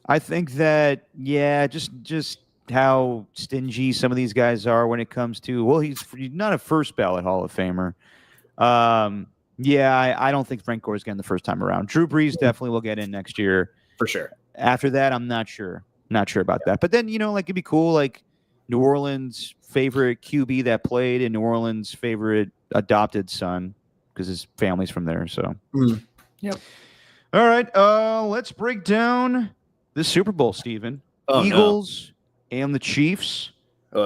I think that, just how stingy some of these guys are when it comes to, he's not a first ballot Hall of Famer. I don't think Frank Gore's getting the first time around. Drew Brees definitely will get in next year. For sure. After that, I'm not sure. Not sure about that. But then, it'd be cool, like New Orleans' favorite QB that played and New Orleans' favorite adopted son, because his family's from there. So, Yep. All right. Let's break down the Super Bowl, Steven. Oh, Eagles and the Chiefs.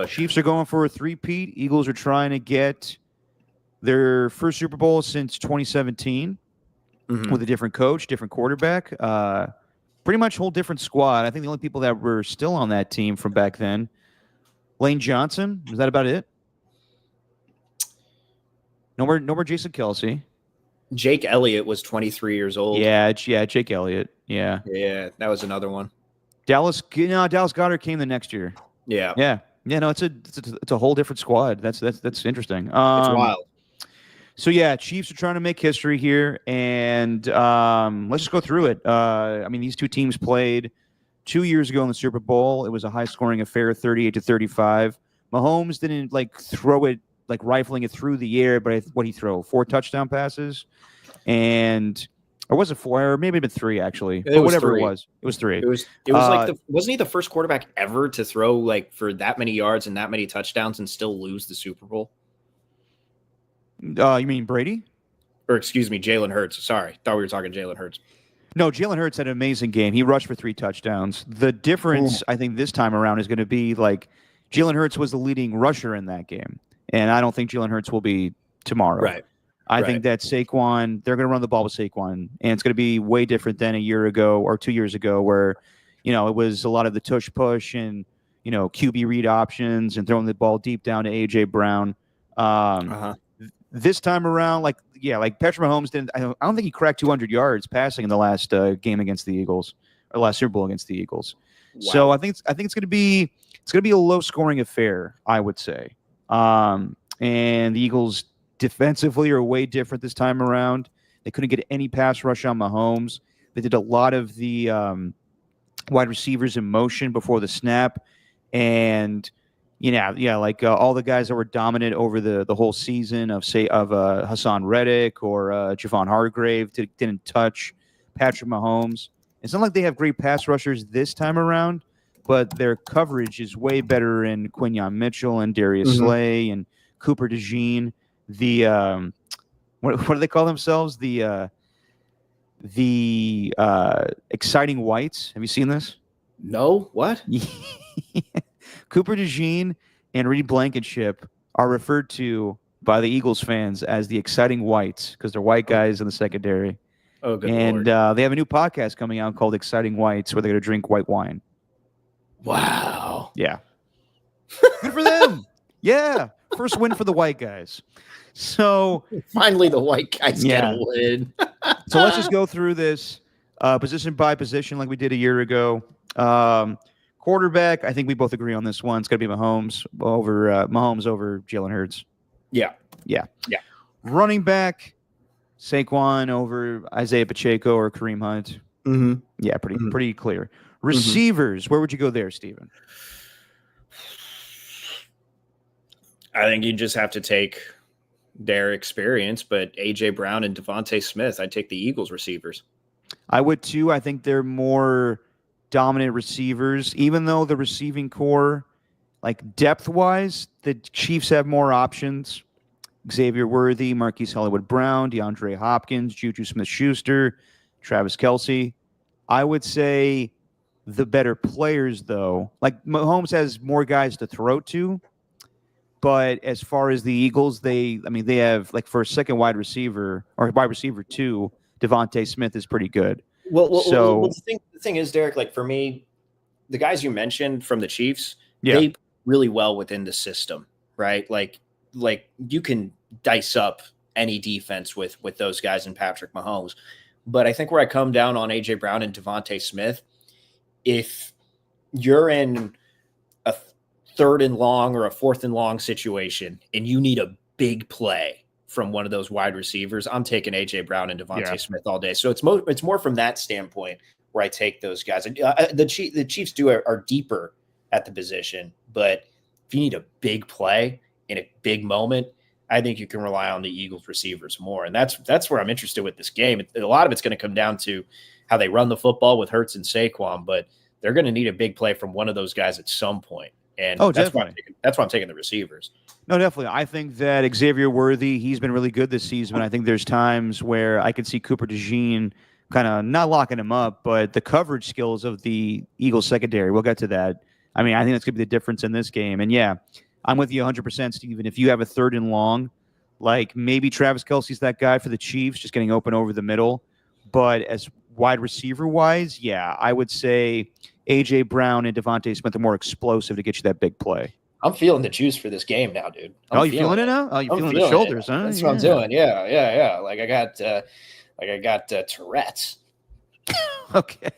Chiefs are going for a three-peat. Eagles are trying to get their first Super Bowl since 2017 with a different coach, different quarterback. Pretty much whole different squad. I think the only people that were still on that team from back then, Lane Johnson. Was that about it? No more Jason Kelsey. Jake Elliott was 23 years old. Yeah, Jake Elliott. Yeah, that was another one. Dallas Goedert came the next year. Yeah. No, it's a whole different squad. That's interesting. It's wild. So Chiefs are trying to make history here, and let's just go through it. These two teams played 2 years ago in the Super Bowl. It was a high-scoring affair, 38-35. Mahomes didn't throw it rifling it through the air, but what he throw 4 touchdown passes, or was it 4? Or maybe even 3 actually. But whatever 3. it was 3. It was wasn't he the first quarterback ever to throw for that many yards and that many touchdowns and still lose the Super Bowl? You mean Brady? Or excuse me, Jalen Hurts. Sorry, thought we were talking Jalen Hurts. No, Jalen Hurts had an amazing game. He rushed for 3 touchdowns. The difference, I think, this time around is going to be Jalen Hurts was the leading rusher in that game, and I don't think Jalen Hurts will be tomorrow. Right. I think that Saquon, they're going to run the ball with Saquon, and it's going to be way different than a year ago or 2 years ago where, it was a lot of the tush push and, QB read options and throwing the ball deep down to A.J. Brown. This time around, Patrick Mahomes didn't. I don't think he cracked 200 yards passing in the last game against the Eagles, or last Super Bowl against the Eagles. Wow. So I think it's going to be a low scoring affair, I would say. And the Eagles defensively are way different this time around. They couldn't get any pass rush on Mahomes. They did a lot of the wide receivers in motion before the snap, and. All the guys that were dominant over the whole season of Hassan Reddick or Javon Hargrave didn't touch Patrick Mahomes. It's not like they have great pass rushers this time around, but their coverage is way better in Quinyon Mitchell and Darius Slay and Cooper DeJean. The what do they call themselves? The exciting whites. Have you seen this? No. What? Cooper DeJean and Reed Blankenship are referred to by the Eagles fans as the exciting whites because they're white guys in the secondary. Oh, good and Lord. They have a new podcast coming out called Exciting Whites where they're going to drink white wine. Wow. Yeah. Good for them. Yeah. First win for the white guys. So finally the white guys get a win. So let's just go through this position by position like we did a year ago. Quarterback, I think we both agree on this one. It's going to be Mahomes over Jalen Hurts. Yeah. Running back, Saquon over Isaiah Pacheco or Kareem Hunt. Yeah, pretty clear. Receivers, where would you go there, Steven? I think you just have to take their experience, but A.J. Brown and Devontae Smith, I'd take the Eagles receivers. I would too. I think they're more dominant receivers, even though the receiving core, depth-wise, the Chiefs have more options. Xavier Worthy, Marquise Hollywood-Brown, DeAndre Hopkins, Juju Smith-Schuster, Travis Kelce. I would say the better players, though. Like Mahomes has more guys to throw to, but as far as the Eagles, they have like for a second wide receiver or wide receiver 2, Devontae Smith is pretty good. Well, So the thing is, Derek, like for me, the guys you mentioned from the Chiefs, Yeah. they play really well within the system, right? Like you can dice up any defense with those guys and Patrick Mahomes. But I think where I come down on AJ Brown and Devontae Smith, if you're in a 3rd and long or a 4th and long situation and you need a big play from one of those wide receivers, I'm taking AJ Brown and Devontae Smith all day. So it's more from that standpoint where I take those guys. The Chiefs are deeper at the position, but if you need a big play in a big moment, I think you can rely on the Eagles receivers more. And that's where I'm interested with this game. A lot of it's going to come down to how they run the football with Hurts and Saquon, but they're going to need a big play from one of those guys at some point. And that's why I'm taking the receivers. No, definitely. I think that Xavier Worthy, he's been really good this season. I think there's times where I could see Cooper DeJean kind of not locking him up, but the coverage skills of the Eagles secondary, we'll get to that. I mean, I think that's going to be the difference in this game. And yeah, I'm with you 100%, Steven. If you have a 3rd and long, like maybe Travis Kelce's that guy for the Chiefs, just getting open over the middle. But as wide receiver wise, yeah, I would say AJ Brown and Devontae Smith are more explosive to get you that big play. I'm feeling the juice for this game now, dude. You feeling it now? Oh, you're feeling the shoulders, huh? That's what I'm doing. Yeah. Like I got Tourette's. Okay.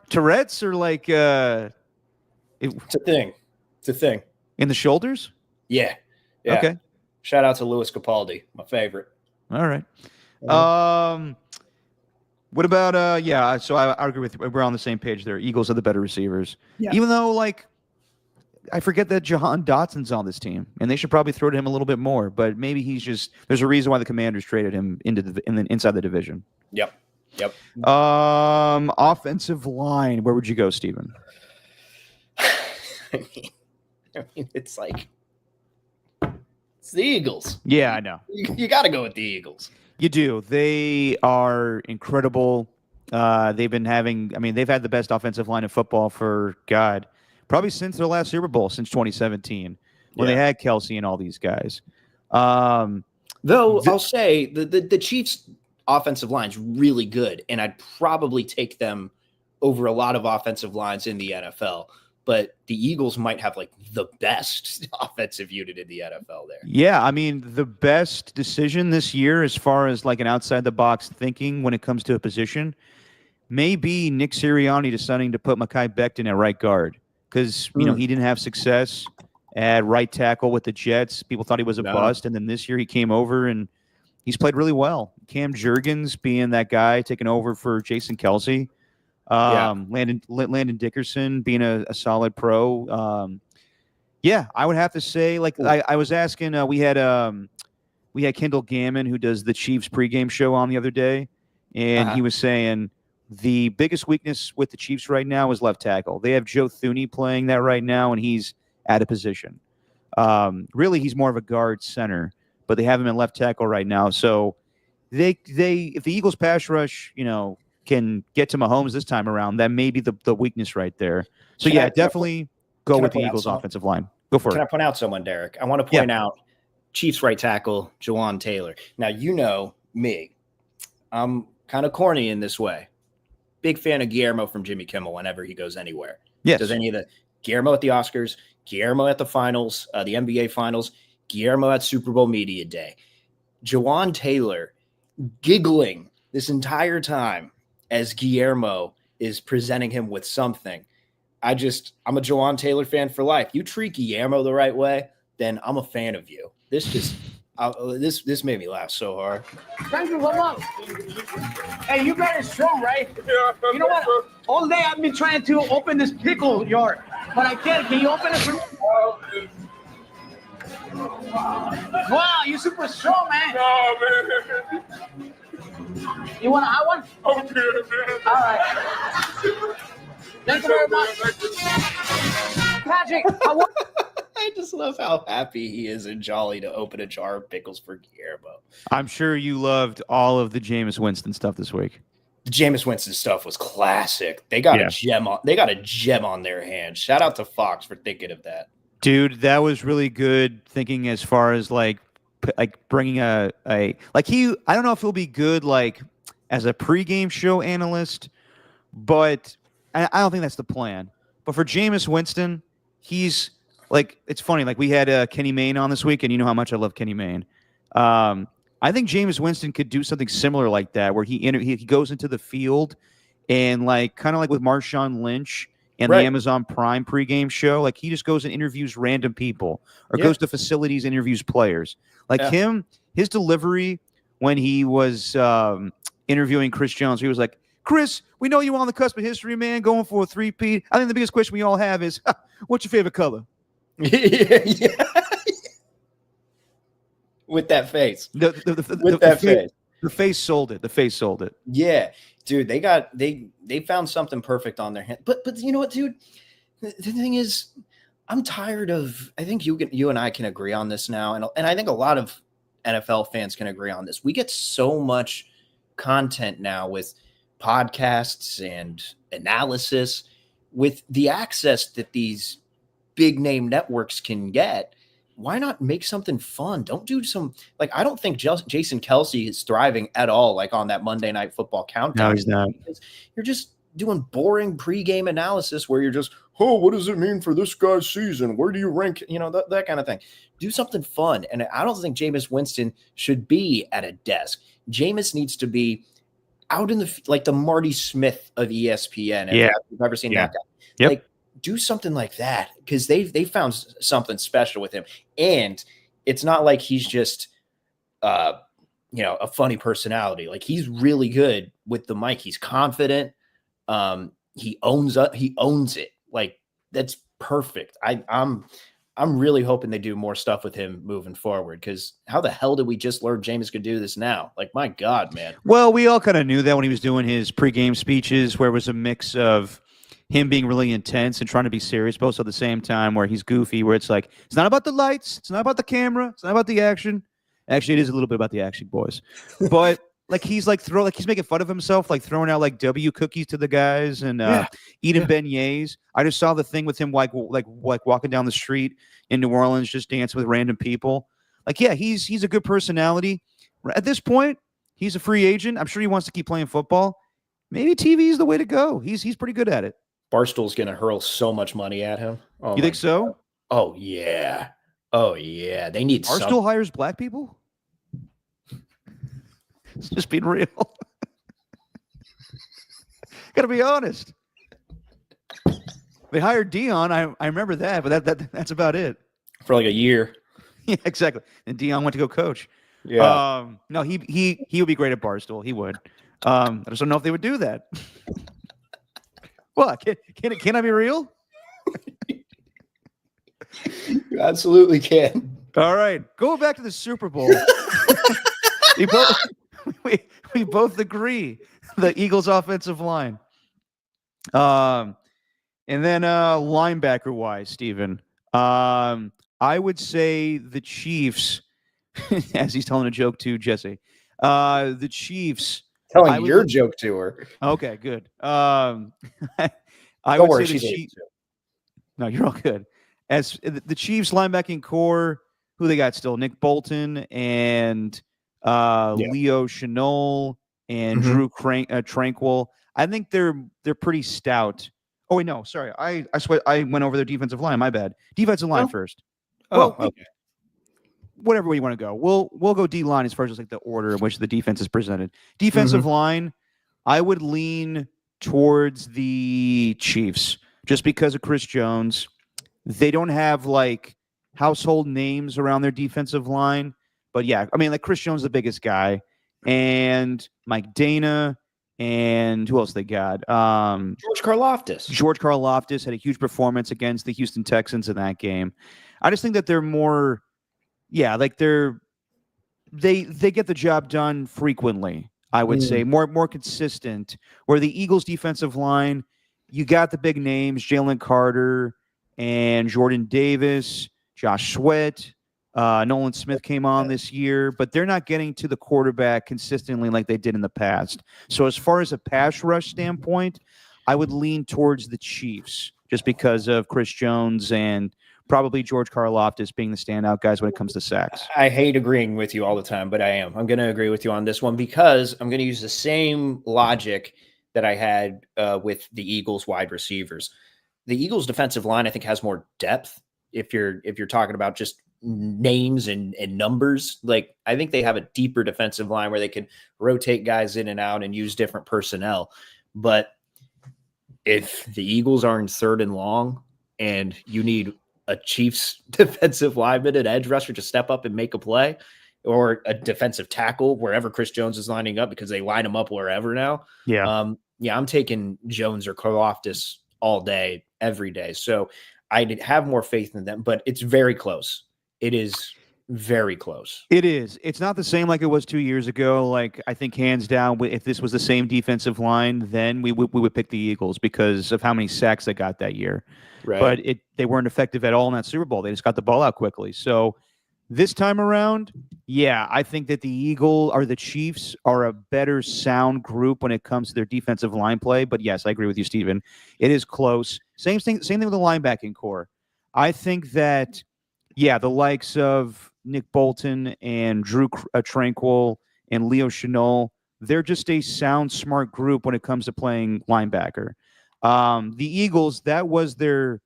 Tourette's or like it's a thing. It's a thing. In the shoulders? Yeah. Okay. Shout out to Louis Capaldi, my favorite. All right. What about so I agree with you. We're on the same page there. Eagles are the better receivers. Yeah. Even though like I forget that Jahan Dotson's on this team, and they should probably throw to him a little bit more, but maybe there's a reason why the Commanders traded him inside the division. Yep. Offensive line, where would you go, Steven? I mean, it's like it's the Eagles. Yeah, I know. You got to go with the Eagles. You do. They are incredible. They've had the best offensive line in football for probably since their last Super Bowl, since 2017, when they had Kelce and all these guys. Though I'll say the Chiefs' offensive line is really good, and I'd probably take them over a lot of offensive lines in the NFL. But the Eagles might have like the best offensive unit in the NFL there. Yeah, I mean, the best decision this year as far as like an outside-the-box thinking when it comes to a position may be Nick Sirianni deciding to put Mekhi Becton at right guard because, he didn't have success at right tackle with the Jets. People thought he was a bust, and then this year he came over and he's played really well. Cam Jurgens being that guy taking over for Jason Kelce. Landon Dickerson being a solid pro. I would have to say, like I was asking, we had Kendall Gammon, who does the Chiefs pregame show, on the other day, and he was saying the biggest weakness with the Chiefs right now is left tackle. They have Joe Thuney playing that right now, and he's out of position. Really, he's more of a guard center, but they have him in left tackle right now. So if the Eagles pass rush, can get to Mahomes this time around, that may be the weakness right there. So definitely go with the Eagles offensive line. Go for it. Can I point out someone, Derek? I want to point out Chiefs right tackle, Jawan Taylor. Now, you know me. I'm kind of corny in this way. Big fan of Guillermo from Jimmy Kimmel whenever he goes anywhere. Yes. Does any of the Guillermo at the Oscars, Guillermo at the finals, the NBA finals, Guillermo at Super Bowl Media Day. Jawan Taylor giggling this entire time as Guillermo is presenting him with something. I'm a Jawan Taylor fan for life. You treat Guillermo the right way, then I'm a fan of you. This made me laugh so hard. Thank you, hello. Hey, you guys are strong, right? Yeah. You know what? All day I've been trying to open this pickle jar, but I can't. Can you open it for me? Wow, you're super strong, man. No, man. You want a hot one? Okay, man. All right. Thank you very much. Patrick, I just love how happy he is and jolly to open a jar of pickles for Guillermo. I'm sure you loved all of the Jameis Winston stuff this week. The Jameis Winston stuff was classic. They got Yeah. a gem on. They got a gem on their hands. Shout out to Fox for thinking of that. Dude, that was really good thinking as far as like bringing a like he I don't know if he'll be good like as a pregame show analyst, but I don't think that's the plan. But for Jameis Winston, he's like it's funny. Like we had Kenny Mayne on this week, and you know how much I love Kenny Mayne. I think Jameis Winston could do something similar like that, where he goes into the field and like kind of like with Marshawn Lynch and the Amazon Prime pregame show, like he just goes and interviews random people or goes to facilities, interviews players. Like his delivery when he was interviewing Chris Jones, he was like, "Chris, we know you're on the cusp of history, man, going for a three-peat. I think the biggest question we all have is, what's your favorite color?" Yeah. With that face. The face sold it. The face sold it. Yeah. Dude, they found something perfect on their hand. But you know what, dude? The thing is, I'm tired of. I think you and I can agree on this now, and I think a lot of NFL fans can agree on this. We get so much content now with podcasts and analysis, with the access that these big name networks can get. Why not make something fun? Don't do some like I don't think Jason Kelsey is thriving at all like on that Monday Night Football countdown. No, he's not. You're just doing boring pregame analysis where you're just, oh, what does it mean for this guy's season? Where do you rank? You know, that kind of thing. Do something fun. And I don't think Jameis Winston should be at a desk. Jameis needs to be out in the like the Marty Smith of ESPN. If you've ever seen that guy. Yep. Like, do something like that because they found something special with him, and it's not like he's just a funny personality. Like he's really good with the mic. He's confident. He owns it. Like that's perfect. I'm really hoping they do more stuff with him moving forward because how the hell did we just learn Jameis could do this now? Like my God, man. Well, we all kind of knew that when he was doing his pregame speeches, where it was a mix of him being really intense and trying to be serious, both at the same time, where he's goofy, where it's like, it's not about the lights, it's not about the camera, it's not about the action. Actually, it is a little bit about the action, boys. But like he's like he's making fun of himself, like throwing out like W cookies to the guys and eating beignets. I just saw the thing with him like walking down the street in New Orleans, just dancing with random people. Like, yeah, he's a good personality. At this point, he's a free agent. I'm sure he wants to keep playing football. Maybe TV is the way to go. He's pretty good at it. Barstool's going to hurl so much money at him. Oh, you think so? God. Oh, yeah. Oh, yeah. They need Barstool hires black people? It's just being real. Got to be honest. They hired Dion. I remember that, but that's about it. For like a year. Yeah, exactly. And Dion went to go coach. Yeah. No, he would be great at Barstool. He would. I just don't know if they would do that. What? Can I be real? You absolutely can. All right. Going back to the Super Bowl. we both agree the Eagles offensive line. And then linebacker wise, Steven. I would say the Chiefs, as he's telling a joke to Jesse. The Chiefs. Telling your joke to her. Okay, good. I Don't worry, say the she's Chiefs. No, you're all good. As the Chiefs linebacking core, who they got still? Nick Bolton and Leo Chenol and Drew Tranquil. I think they're pretty stout. Oh wait, no, sorry. I swear I went over their defensive line. My bad. Defensive line first. Oh, okay. Whatever way you want to go. We'll go D line as far as just like the order in which the defense is presented. Defensive line, I would lean towards the Chiefs just because of Chris Jones. They don't have like household names around their defensive line, but yeah, I mean like Chris Jones is the biggest guy, and Mike Dana, and who else they got? George Karlaftis. George Karlaftis had a huge performance against the Houston Texans in that game. I just think that they're more. Yeah, like they get the job done frequently, I would say. More consistent. Where the Eagles defensive line, you got the big names, Jalen Carter and Jordan Davis, Josh Sweat, Nolan Smith came on this year, but they're not getting to the quarterback consistently like they did in the past. So as far as a pass rush standpoint, I would lean towards the Chiefs just because of Chris Jones and probably George Karlaftis being the standout guys when it comes to sacks. I hate agreeing with you all the time, but I am. I'm going to agree with you on this one because I'm going to use the same logic that I had with the Eagles wide receivers. The Eagles defensive line, I think, has more depth. If you're talking about just names and numbers, like I think they have a deeper defensive line where they can rotate guys in and out and use different personnel. But if the Eagles are in 3rd and long and you need a Chiefs defensive lineman, an edge rusher to step up and make a play, or a defensive tackle wherever Chris Jones is lining up because they line him up wherever now. Yeah. I'm taking Jones or Karlaftis all day, every day. So I have more faith in them, but it's very close. It is very close. It is. It's not the same like it was 2 years ago. Like, I think hands down, if this was the same defensive line, then we would pick the Eagles because of how many sacks they got that year. Right. But they weren't effective at all in that Super Bowl. They just got the ball out quickly. So this time around, yeah, I think that the Chiefs are a better sound group when it comes to their defensive line play. But yes, I agree with you, Steven. It is close. Same thing with the linebacking core. I think that, yeah, the likes of Nick Bolton and Drew Tranquil and Leo Chenal, they're just a sound, smart group when it comes to playing linebacker. The Eagles, that was their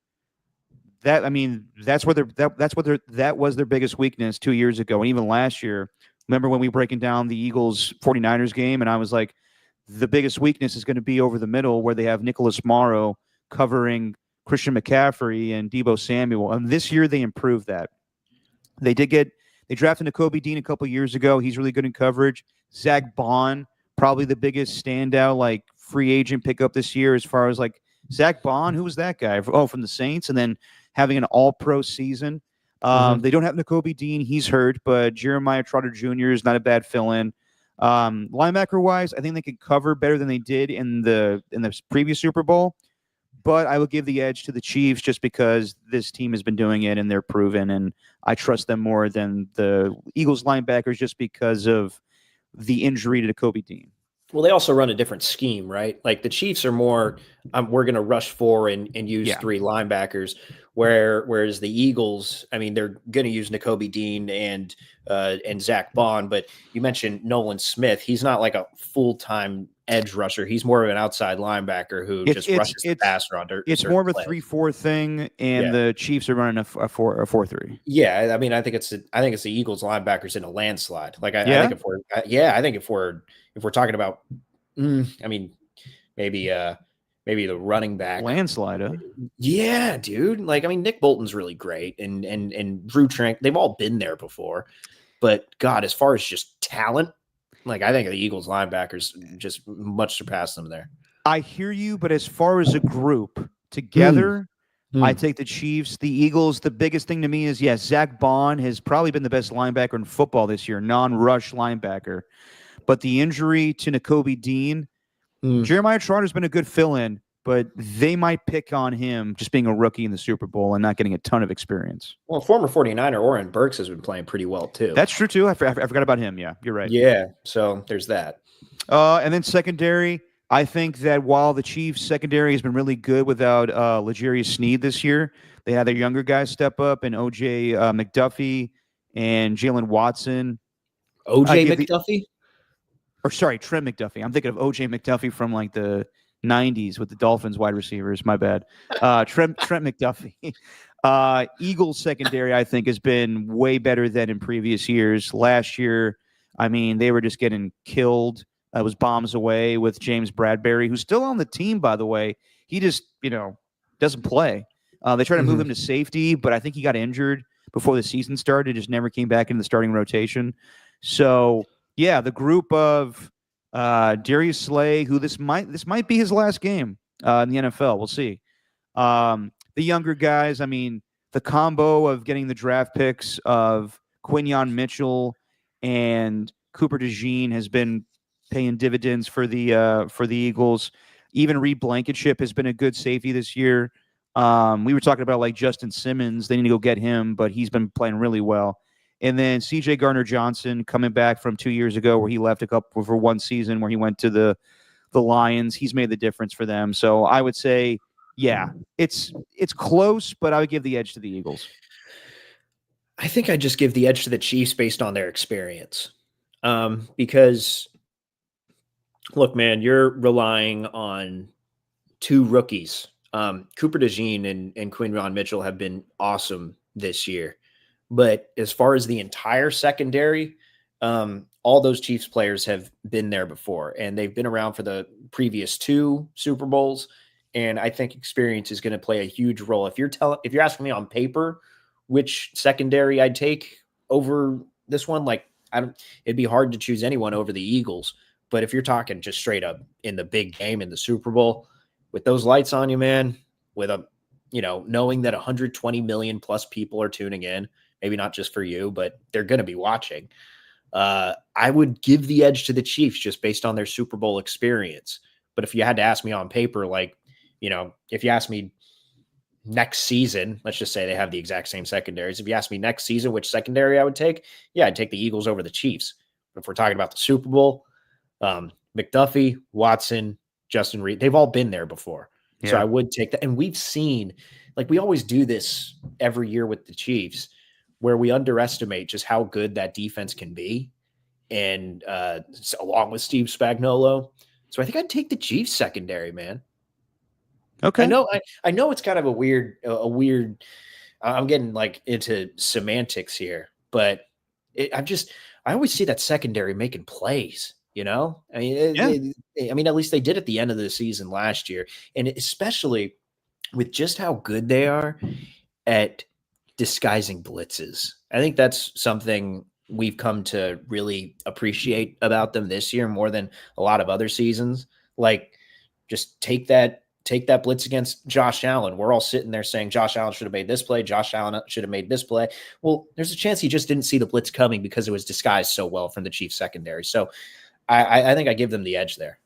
biggest weakness 2 years ago, and even last year. Remember when we were breaking down the Eagles 49ers game, and I was like, the biggest weakness is going to be over the middle where they have Nicholas Morrow covering Christian McCaffrey and Deebo Samuel. And this year they improved that. They drafted Nakobe Dean a couple years ago. He's really good in coverage. Zach Bond, probably the biggest standout, like free agent pickup this year as far as like Zach Bond. Who was that guy? Oh, from the Saints, and then having an all-pro season. They don't have Nakobe Dean. He's hurt, but Jeremiah Trotter Jr. is not a bad fill-in. Linebacker-wise, I think they could cover better than they did in the previous Super Bowl. But I would give the edge to the Chiefs just because this team has been doing it and they're proven, and I trust them more than the Eagles linebackers just because of the injury to Nakobe Dean. Well, they also run a different scheme, right? Like the Chiefs are more, we're going to rush 4 and use 3 linebackers, whereas the Eagles, I mean, they're going to use Nakobe Dean and Zach Bond. But you mentioned Nolan Smith. He's not like a full-time edge rusher. He's more of an outside linebacker who just rushes the passer under. It's more of a 3-4 thing, and the Chiefs are running a 4-3. Yeah, I mean, I think it's the Eagles linebackers in a landslide. Like I think if we're talking about, I mean, maybe the running back landslide. Huh? Yeah, dude. Like, I mean, Nick Bolton's really great, and Drew Trank. They've all been there before, but God, as far as just talent, like I think the Eagles linebackers just much surpass them there. I hear you, but as far as a group together, I take the Chiefs. The Eagles, the biggest thing to me is, yes, Zach Bond has probably been the best linebacker in football this year, non-rush linebacker. But the injury to Nakobe Dean, Jeremiah Trotter's been a good fill-in, but they might pick on him just being a rookie in the Super Bowl and not getting a ton of experience. Well, former 49er Oren Burks has been playing pretty well, too. That's true, too. I forgot about him. Yeah, you're right. Yeah, so there's that. And then secondary, I think that while the Chiefs' secondary has been really good without L'Jarius Sneed this year, they had their younger guys step up, and O.J. McDuffie and Jalen Watson. O.J. McDuffie? Trent McDuffie. I'm thinking of O.J. McDuffie from like the 90s with the Dolphins wide receivers. My bad. Trent McDuffie. Eagles secondary, I think, has been way better than in previous years. Last year, I mean, they were just getting killed. It was bombs away with James Bradbury, who's still on the team, by the way. He just, doesn't play. They tried to move him to safety, but I think he got injured before the season started. Just never came back into the starting rotation. So, yeah, the group of Darius Slay, who this might be his last game in the NFL. We'll see. The younger guys, I mean, the combo of getting the draft picks of Quinyon Mitchell and Cooper DeJean has been paying dividends for the Eagles. Even Reed Blankenship has been a good safety this year. We were talking about like Justin Simmons. They need to go get him, but he's been playing really well. And then CJ Gardner-Johnson coming back from 2 years ago where he left for one season where he went to the Lions. He's made the difference for them. So I would say, yeah, it's close, but I would give the edge to the Eagles. I think I just give the edge to the Chiefs based on their experience. Because look, man, you're relying on two rookies. Cooper DeJean and Quinron Mitchell have been awesome this year. But as far as the entire secondary, all those Chiefs players have been there before, and they've been around for the previous 2 Super Bowls. And I think experience is going to play a huge role. If you're asking me on paper which secondary I'd take over this one, like it'd be hard to choose anyone over the Eagles. But if you're talking just straight up in the big game in the Super Bowl, with those lights on you, man, with knowing that 120 million plus people are tuning in, maybe not just for you, but they're going to be watching. I would give the edge to the Chiefs just based on their Super Bowl experience. But if you had to ask me on paper, if you ask me next season, let's just say they have the exact same secondaries. If you ask me next season which secondary I would take, yeah, I'd take the Eagles over the Chiefs. But if we're talking about the Super Bowl, McDuffie, Watson, Justin Reed, they've all been there before. Yeah. So I would take that. And we've seen, we always do this every year with the Chiefs, where we underestimate just how good that defense can be. And along with Steve Spagnuolo. So I think I'd take the Chiefs secondary, man. Okay. I know it's kind of a weird, I'm getting into semantics here, but I always see that secondary making plays, I mean, at least they did at the end of the season last year. And especially with just how good they are at disguising blitzes. I think that's something we've come to really appreciate about them this year more than a lot of other seasons. Just take that blitz against Josh Allen. We're all sitting there saying Josh Allen should have made this play. Josh Allen should have made this play. Well, there's a chance he just didn't see the blitz coming because it was disguised so well from the Chiefs secondary. So I think I give them the edge there.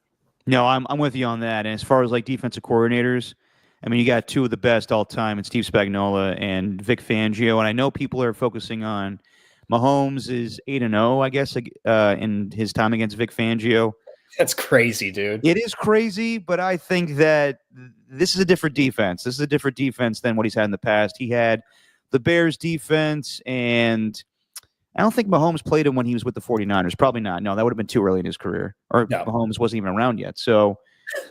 No, I'm with you on that. And as far as defensive coordinators, I mean, you got 2 of the best all time, and Steve Spagnuolo and Vic Fangio. And I know people are focusing on Mahomes is 8-0, I guess, in his time against Vic Fangio. That's crazy, dude. It is crazy, but I think that this is a different defense. This is a different defense than what he's had in the past. He had the Bears defense, and I don't think Mahomes played him when he was with the 49ers. Probably not. No, that would have been too early in his career. Or no. Mahomes wasn't even around yet. So,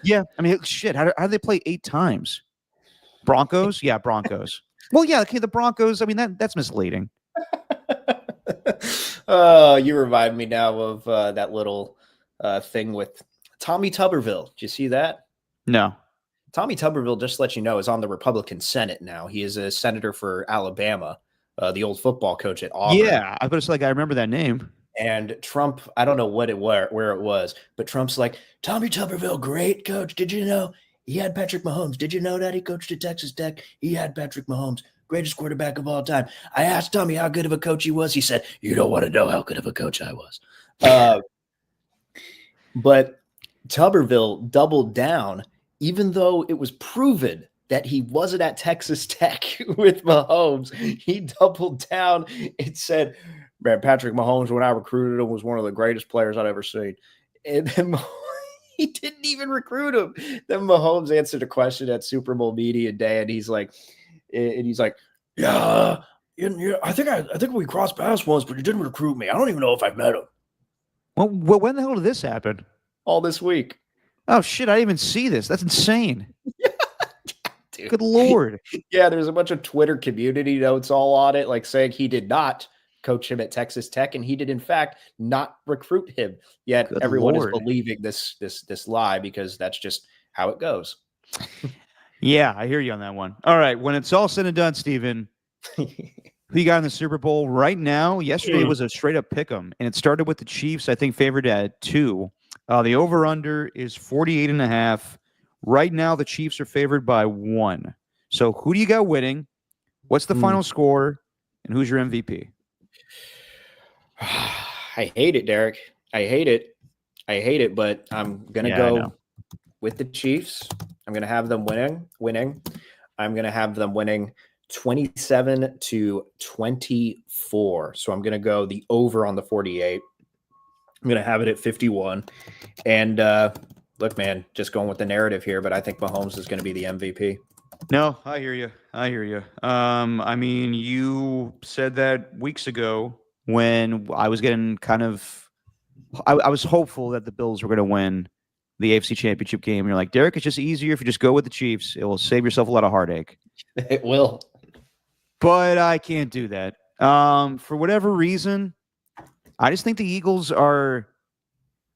yeah, I mean, shit, how did they play 8 times? Broncos? Yeah, Broncos. Well, yeah, okay, the Broncos, I mean, that's misleading. You remind me now of that little thing with Tommy Tuberville. Did you see that? No. Tommy Tuberville, just to let you know, is on the Republican Senate now. He is a senator for Alabama, the old football coach at Auburn. Yeah, I remember that name. And Trump, I don't know where it was, but Trump's like, Tommy Tuberville, great coach. Did you know he had Patrick Mahomes? Did you know that he coached at Texas Tech? He had Patrick Mahomes, greatest quarterback of all time. I asked Tommy how good of a coach he was. He said, you don't want to know how good of a coach I was. But Tuberville doubled down, even though it was proven that he wasn't at Texas Tech with Mahomes. He doubled down and said, man, Patrick Mahomes, when I recruited him, was one of the greatest players I'd ever seen. And then he didn't even recruit him. Then Mahomes answered a question at Super Bowl media day, and he's like, yeah, I think we crossed paths once, but he didn't recruit me. I don't even know if I've met him. Well, when the hell did this happen? All this week. Oh, shit, I didn't even see this. That's insane. Dude. Good Lord. Yeah, there's a bunch of Twitter community notes all on it, saying he did not coach him at Texas Tech, and he did, in fact, not recruit him. Yet Good everyone Lord. is believing this lie because that's just how it goes. Yeah, I hear you on that one. All right, when it's all said and done, Steven, who you got in the Super Bowl right now? Yesterday was a straight-up pick'em, and it started with the Chiefs, I think, favored at 2. The over-under is 48.5. Right now, the Chiefs are favored by 1. So who do you got winning? What's the final score? And who's your MVP? I hate it, Derek. I hate it, but I'm going to go with the Chiefs. I'm going to have them winning. I'm going to have them winning 27-24. So I'm going to go the over on the 48. I'm going to have it at 51. And look, man, just going with the narrative here, but I think Mahomes is going to be the MVP. No, I hear you. I hear you. I mean, you said that weeks ago when I was getting kind of, I was hopeful that the Bills were going to win the AFC Championship game. You're like, Derek, it's just easier if you just go with the Chiefs. It will save yourself a lot of heartache. It will. But I can't do that. For whatever reason, I just think the Eagles are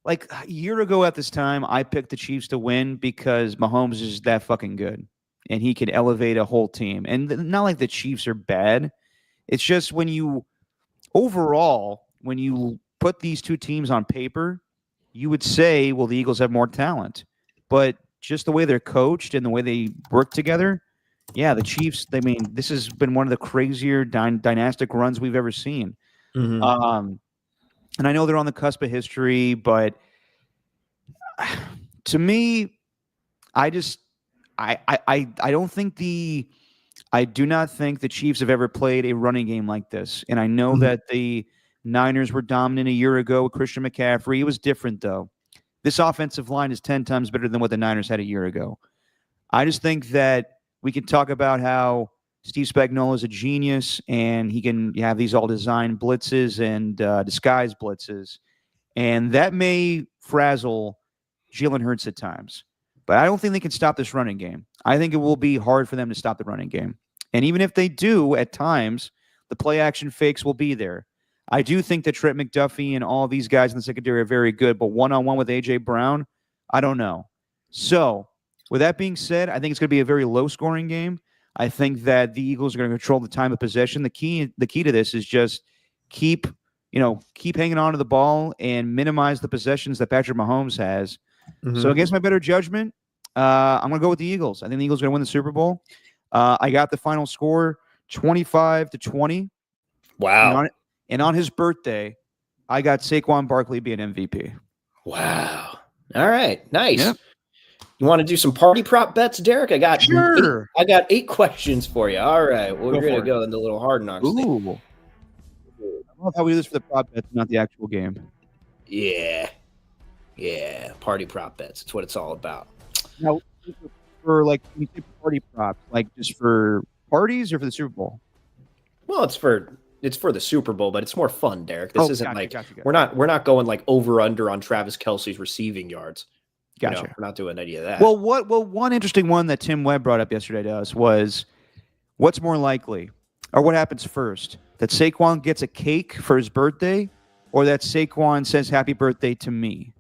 like a year ago at this time, I picked the Chiefs to win because Mahomes is that fucking good and he can elevate a whole team. And not like the Chiefs are bad. It's just when you put these two teams on paper, you would say, well, the Eagles have more talent. But just the way they're coached and the way they work together, yeah, the Chiefs, I mean, this has been one of the crazier dynastic runs we've ever seen. Mm-hmm. And I know they're on the cusp of history, but to me, I do not think the Chiefs have ever played a running game like this. And I know that the Niners were dominant a year ago with Christian McCaffrey. It was different, though. This offensive line is 10 times better than what the Niners had a year ago. I just think that we can talk about how Steve Spagnuolo is a genius and he can have these all designed blitzes and disguised blitzes. And that may frazzle Jalen Hurts at times. But I don't think they can stop this running game. I think it will be hard for them to stop the running game. And even if they do, at times, the play action fakes will be there. I do think that Trent McDuffie and all these guys in the secondary are very good, but one-on-one with A.J. Brown, I don't know. So, with that being said, I think it's going to be a very low-scoring game. I think that the Eagles are going to control the time of possession. The key to this is just keep hanging on to the ball and minimize the possessions that Patrick Mahomes has. Mm-hmm. So against my better judgment, I'm going to go with the Eagles. I think the Eagles are going to win the Super Bowl. I got the final score 25-20. Wow. And on his birthday, I got Saquon Barkley being MVP. Wow. All right. Nice. Yep. You want to do some party prop bets, Derek? I got sure. I got 8 questions for you. All right. We're going to go into a little hard knocks. Ooh. I love how we do this for the prop bets, not the actual game. Yeah. Yeah. Party prop bets. That's what it's all about. Now, for like when you say party props, like just for parties or for the Super Bowl? Well, it's for the Super Bowl, but it's more fun, Derek. This isn't gotcha. We're not going like over under on Travis Kelce's receiving yards. Gotcha. We're not doing any of that. Well, one interesting one that Tim Webb brought up yesterday to us was what's more likely, or what happens first, that Saquon gets a cake for his birthday, or that Saquon says happy birthday to me?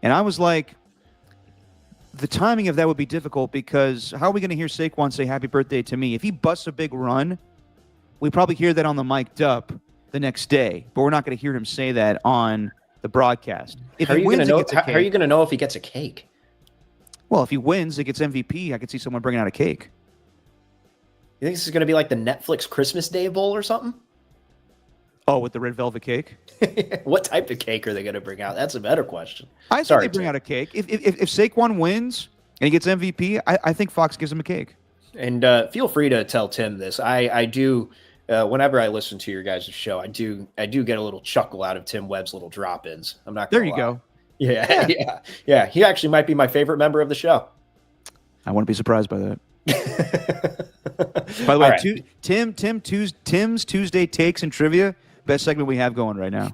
And I was like, the timing of that would be difficult because how are we going to hear Saquon say happy birthday to me? If he busts a big run, we probably hear that on the mic'd up the next day, but we're not going to hear him say that on the broadcast. If how are you going to know if he gets a cake? Well, if he wins, it gets MVP. I could see someone bringing out a cake. You think this is going to be like the Netflix Christmas Day Bowl or something? Oh, with the red velvet cake? What type of cake are they going to bring out? That's a better question. I think they bring out a cake. If Saquon wins and he gets MVP, I think Fox gives him a cake. And feel free to tell Tim this. I do. Whenever I listen to your guys' show, I do get a little chuckle out of Tim Webb's little drop-ins. I'm not gonna lie. Go. Yeah. He actually might be my favorite member of the show. I wouldn't be surprised by that. By the way, right. Tim's Tuesday takes and trivia, best segment we have going right now.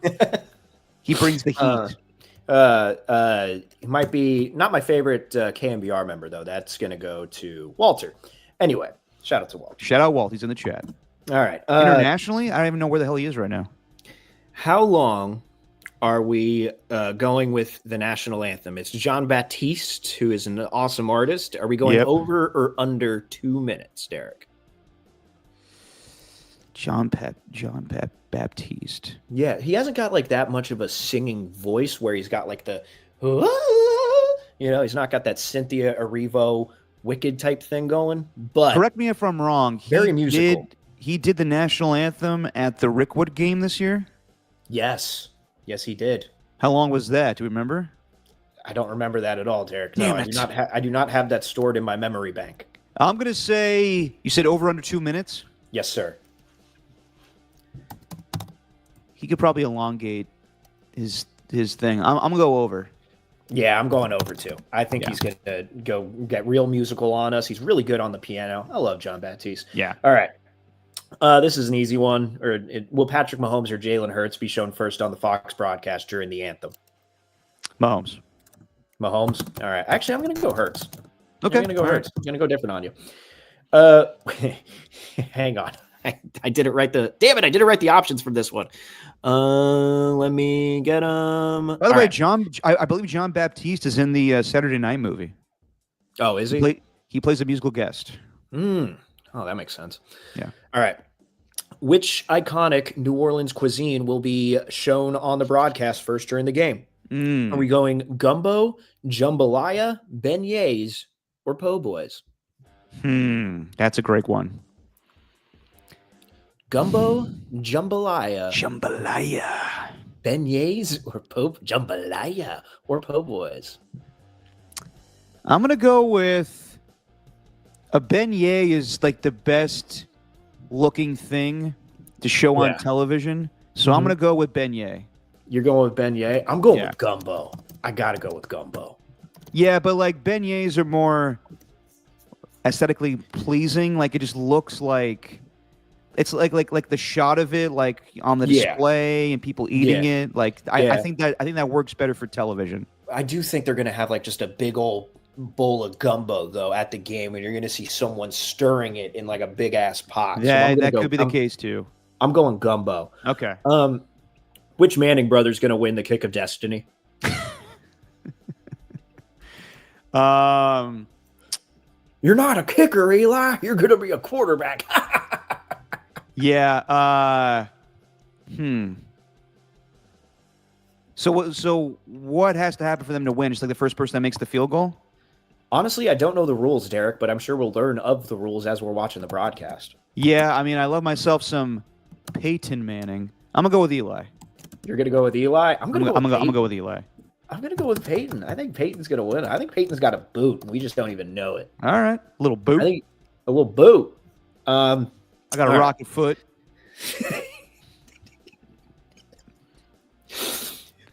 He brings the heat. He might be not my favorite KMBR member though. That's gonna go to Walter. Anyway, shout out to Walter. Shout out Walt. He's in the chat. All right. Internationally, I don't even know where the hell he is right now. How long are we going with the national anthem? It's John Baptiste, who is an awesome artist. Are we going over or under 2 minutes, Derek? John Baptiste. Yeah, he hasn't got like that much of a singing voice where he's got like the, he's not got that Cynthia Erivo Wicked type thing going. But correct me if I'm wrong. Very musical. He did the national anthem at the Rickwood game this year? Yes, he did. How long was that? Do you remember? I don't remember that at all, Derek. No, Damn it. I do not have that stored in my memory bank. I'm gonna say you said over under 2 minutes. Yes, sir. He could probably elongate his thing. I'm gonna go over. Yeah, I'm going over too. I think he's going to go get real musical on us. He's really good on the piano. I love John Baptiste. Yeah. All right. This is an easy one. Will Patrick Mahomes or Jalen Hurts be shown first on the Fox broadcast during the anthem? Mahomes. Mahomes? All right. Actually, I'm going to go Hurts. Okay. I'm going to go Hurts. I'm going to go different on you. Hang on. I didn't write I didn't write the options from this one. Let me get them. By the way, I believe John Baptiste is in the Saturday Night movie. Oh, is he? He plays a musical guest. Oh, that makes sense. Yeah. All right. Which iconic New Orleans cuisine will be shown on the broadcast first during the game? Are we going gumbo, jambalaya, beignets, or po' boys? That's a great one. Gumbo, jambalaya, beignets, or po' boys? I'm gonna go with a beignet is like the best looking thing to show on television. So I'm gonna go with beignet. You're going with beignet? I'm going with gumbo. I gotta go with gumbo. Yeah, but like beignets are more aesthetically pleasing. Like it just looks like it's like the shot of it, like on the display and people eating it. Like I think that works better for television. I do think they're gonna have like just a big old bowl of gumbo though at the game, and you're gonna see someone stirring it in like a big ass pot. Yeah, that could be the case too. I'm going gumbo. Okay. Which Manning brother's gonna win the kick of destiny? You're not a kicker, Eli. You're gonna be a quarterback. Yeah. So what has to happen for them to win? Just like the first person that makes the field goal? Honestly, I don't know the rules, Derek, but I'm sure we'll learn of the rules as we're watching the broadcast. Yeah, I mean, I love myself some Peyton Manning. I'm gonna go with Eli. You're gonna go with Eli. I'm gonna go with Eli. I'm gonna go with Peyton. I think Peyton's gonna win. I think Peyton's got a boot. We just don't even know it. All right, a little boot. I think a little boot. I got a rocket foot.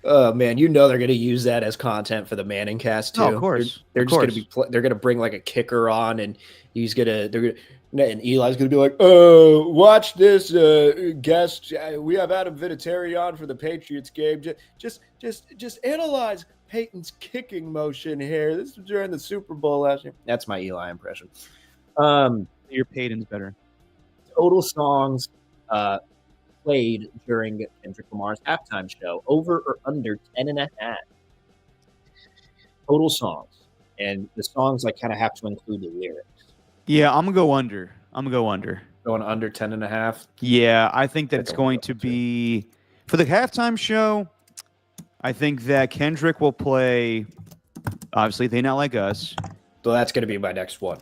Oh man, you know they're gonna use that as content for the Manning cast too. Oh, of course, they're just gonna be. They're gonna bring like a kicker on, and and Eli's gonna be like, watch this, guest. We have Adam Vinatieri on for the Patriots game. Just analyze Peyton's kicking motion here. This was during the Super Bowl last year. That's my Eli impression. Your Peyton's better. Total songs played during Kendrick Lamar's halftime show, over or under 10.5. Total songs. And the songs I kind of have to include the lyrics. Yeah, I'm gonna go under. Going under 10.5. Yeah, I think that it's going to be for the halftime show. I think that Kendrick will play. Obviously, They Not Like Us. So that's going to be my next one.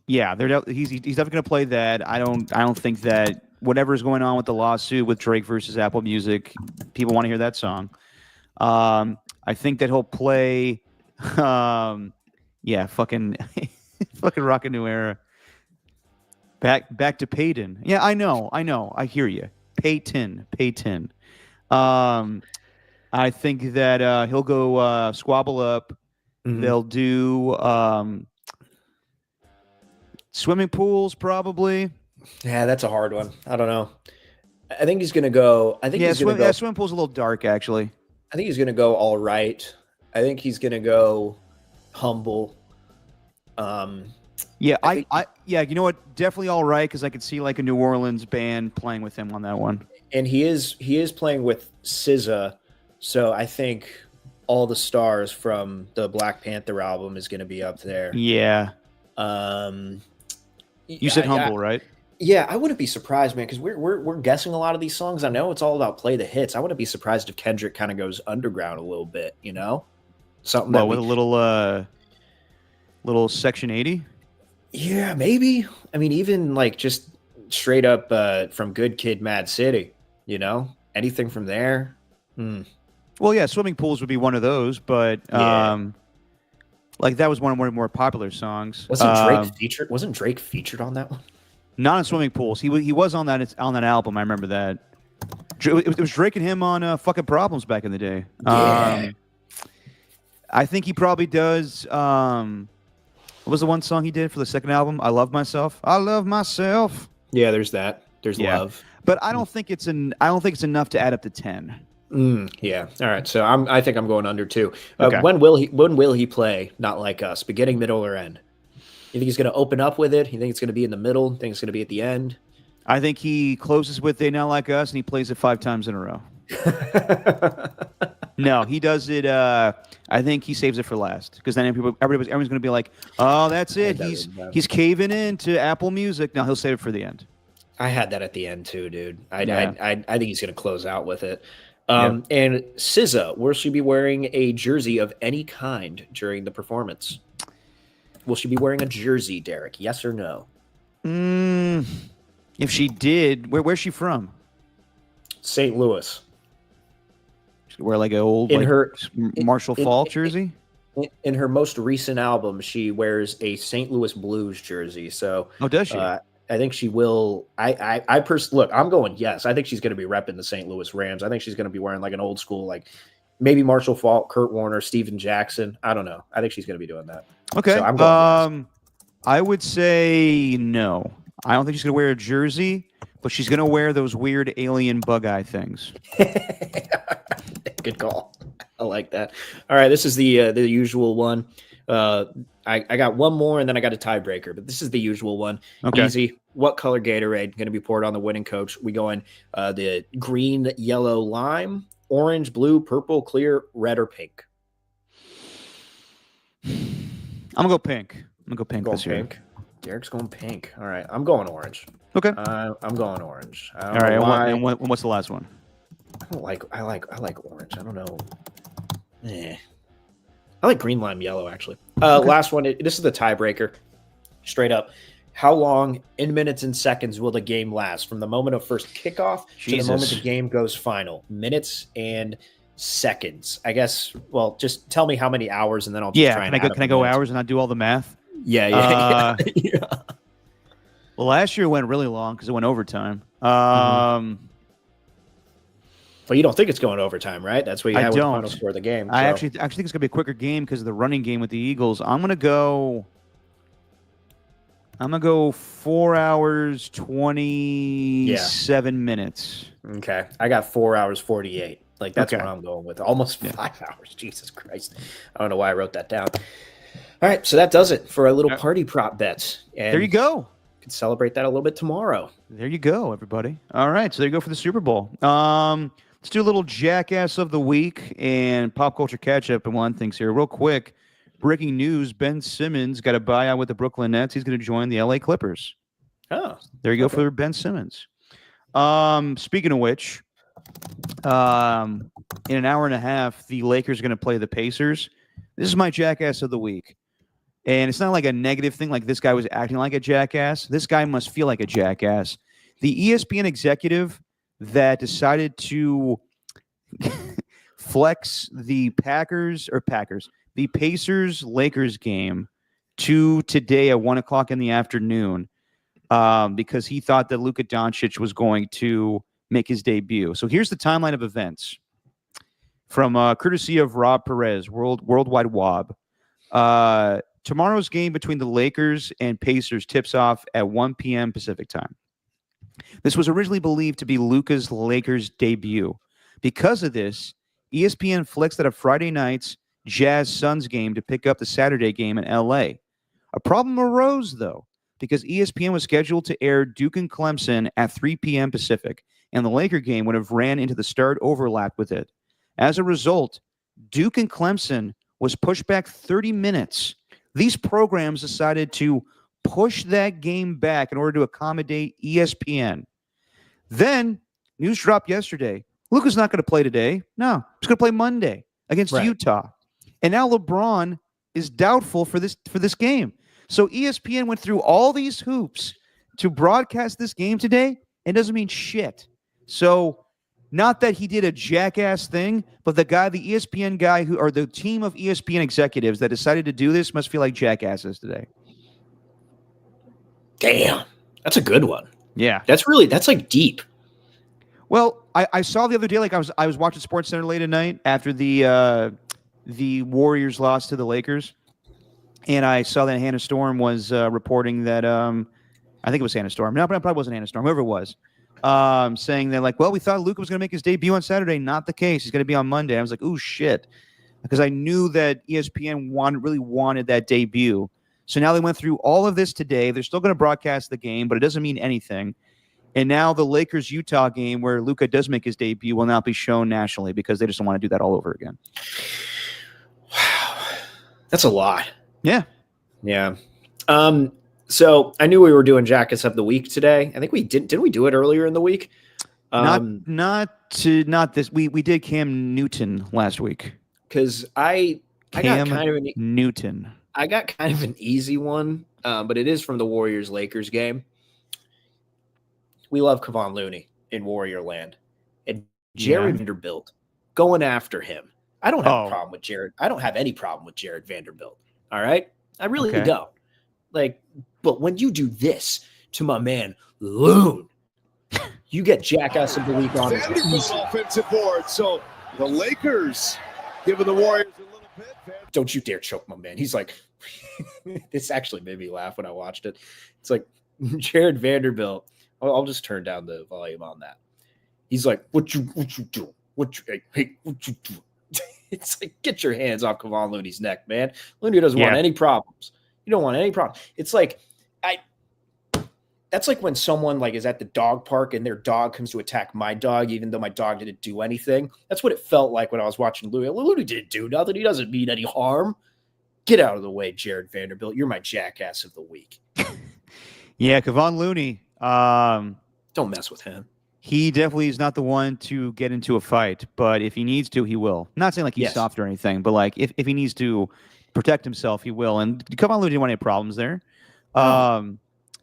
Yeah, he's definitely going to play that. I don't think that whatever is going on with the lawsuit with Drake versus Apple Music, people want to hear that song. I think that he'll play. Fucking Rockin' New Era. Back to Peyton. Yeah, I know. I hear you. Peyton. I think that he'll go Squabble Up. Mm-hmm. They'll do swimming pools probably. Yeah, that's a hard one. I don't know. I think he's going to go. Swimming pool's a little dark actually. I think he's going to go All Right. I think he's going to go Humble. You know what? Definitely All Right, because I could see like a New Orleans band playing with him on that one. And he is playing with SZA, so I think All the Stars from the Black Panther album is going to be up there. Yeah. You said Humble, right? Yeah, I wouldn't be surprised, man, because we're guessing a lot of these songs. I know it's all about play the hits. I wouldn't be surprised if Kendrick kind of goes underground a little bit, you know? Something with a little Section 80? Yeah, maybe. I mean, even like just straight up from Good Kid, Mad City, you know? Anything from there? Well, yeah, swimming pools would be one of those, but Like that was one of the more popular songs. Wasn't Drake featured on that one? Not in Swimming Pools. He was on that album. I remember that. It was Drake and him on fucking Problems back in the day. Yeah. I think he probably does. What was the one song he did for the second album? I Love Myself. I Love Myself. Yeah, there's that. There's Love. But I don't think it's enough to add up to 10. Yeah. All right. So I think I'm going under 2. Okay. When will he play Not Like Us? Beginning, middle, or end? You think he's going to open up with it? You think it's going to be in the middle? You think it's going to be at the end? I think he closes with They Not Like Us and he plays it 5 times in a row. No, he does it. I think he saves it for last because then everyone's going to be like, "Oh, that's it. He's caving in to Apple Music." Now he'll save it for the end. I had that at the end too, dude. I think he's going to close out with it. And SZA, will she be wearing a jersey of any kind during the performance? Will she be wearing a jersey, Derek? Yes or no? If she did, where's she from? St. Louis. She wear like an old Marshall Faulk jersey. In her most recent album, she wears a St. Louis Blues jersey. So, does she? I think she will. Look, I'm going yes. I think she's going to be repping the St. Louis Rams. I think she's going to be wearing like an old school, like maybe Marshall Faulk, Kurt Warner, Steven Jackson. I don't know. I think she's going to be doing that. Okay. So I'm going yes. I would say no. I don't think she's going to wear a jersey, but she's going to wear those weird alien bug eye things. Good call. I like that. All right, this is the usual one. I got one more, and then I got a tiebreaker, but this is the usual one. Okay. Easy. What color Gatorade going to be poured on the winning coach? We going the green, yellow, lime, orange, blue, purple, clear, red, or pink? I'm gonna go pink. This year. Pink. Derek's going pink. All right, I'm going orange. Okay. I'm going orange. All right. And what's the last one? I like orange. I don't know. I like green, lime, yellow, actually. Okay. Last one. This is the tiebreaker. Straight up. How long in minutes and seconds will the game last? From the moment of first kickoff to the moment the game goes final. Minutes and seconds. I guess, well, just tell me how many hours and then I'll just try and can I go hours and not do all the math? Yeah. Well, last year it went really long because it went overtime. Well, you don't think it's going overtime, right? That's what you had with the final score of the game. I actually think it's going to be a quicker game because of the running game with the Eagles. I'm going to go 4 hours, 27 minutes. Okay. I got 4 hours, 48. Like, that's what I'm going with. Almost 5 hours. Jesus Christ. I don't know why I wrote that down. All right. So that does it for a little party prop bets. And there you go. You can celebrate that a little bit tomorrow. There you go, everybody. All right. So there you go for the Super Bowl. Let's do a little jackass of the week and pop culture catch up and one things here real quick. Breaking news: Ben Simmons got a buyout with the Brooklyn Nets. He's going to join the LA Clippers. Oh, there you go for Ben Simmons. Speaking of which, in an hour and a half, the Lakers are going to play the Pacers. This is my jackass of the week. And it's not like a negative thing, like this guy was acting like a jackass. This guy must feel like a jackass. The ESPN executive that decided to flex the Pacers-Lakers game to today at 1 o'clock in the afternoon because he thought that Luka Doncic was going to make his debut. So here's the timeline of events from courtesy of Rob Perez, Worldwide Wob. Tomorrow's game between the Lakers and Pacers tips off at 1 p.m. Pacific time. This was originally believed to be Luka's Lakers debut. Because of this, ESPN flexed out a Friday night's Jazz-Suns game to pick up the Saturday game in L.A. A problem arose, though, because ESPN was scheduled to air Duke and Clemson at 3 p.m. Pacific, and the Laker game would have ran into the start overlap with it. As a result, Duke and Clemson was pushed back 30 minutes. These programs decided to push that game back in order to accommodate ESPN. Then, news dropped yesterday. Luka's not going to play today. No, he's going to play Monday against Utah. And now LeBron is doubtful for this game. So ESPN went through all these hoops to broadcast this game today and doesn't mean shit. So not that he did a jackass thing, but the ESPN guy or the team of ESPN executives that decided to do this must feel like jackasses today. Damn, that's a good one. Yeah. That's like deep. Well, I saw the other day, like I was watching SportsCenter late at night after the Warriors lost to the Lakers, and I saw that Hannah Storm was reporting that I think it was Hannah Storm. No, but it probably wasn't Hannah Storm. Whoever it was, saying that like, well, we thought Luka was going to make his debut on Saturday. Not the case. He's going to be on Monday. I was like, oh shit, because I knew that ESPN really wanted that debut. So now they went through all of this today. They're still going to broadcast the game, but it doesn't mean anything. And now the Lakers-Utah game where Luka does make his debut will not be shown nationally because they just don't want to do that all over again. Wow. That's a lot. Yeah. Yeah. So I knew we were doing Jackass of the Week today. I think we didn't we do it earlier in the week? Not this. We did Cam Newton last week. Because I got kind of Newton. I got kind of an easy one, but it is from the Warriors-Lakers game. We love Kevon Looney in Warrior Land. And Jared Vanderbilt going after him. I don't have a problem with Jared. I don't have any problem with Jared Vanderbilt. All right? I really don't. Like, but when you do this to my man Loon, you get Jackass of the Week on Vanderbilt's offensive board. So the Lakers giving the Warriors a little bit. Don't you dare choke my man. He's like, this actually made me laugh when I watched it. It's like Jared Vanderbilt. I'll just turn down the volume on that. He's like, what you do? What you do? It's like, get your hands off Kevon Looney's neck, man. Looney doesn't want any problems. You don't want any problems. It's like, that's like when someone like is at the dog park and their dog comes to attack my dog, even though my dog didn't do anything. That's what it felt like when I was watching Looney. Looney didn't do nothing. He doesn't mean any harm. Get out of the way, Jared Vanderbilt. You're my Jackass of the Week. Yeah, Kevon Looney. Don't mess with him. He definitely is not the one to get into a fight, but if he needs to, he will. Not saying like he's soft or anything, but like if he needs to protect himself, he will. And Kevon Looney didn't want any problems there.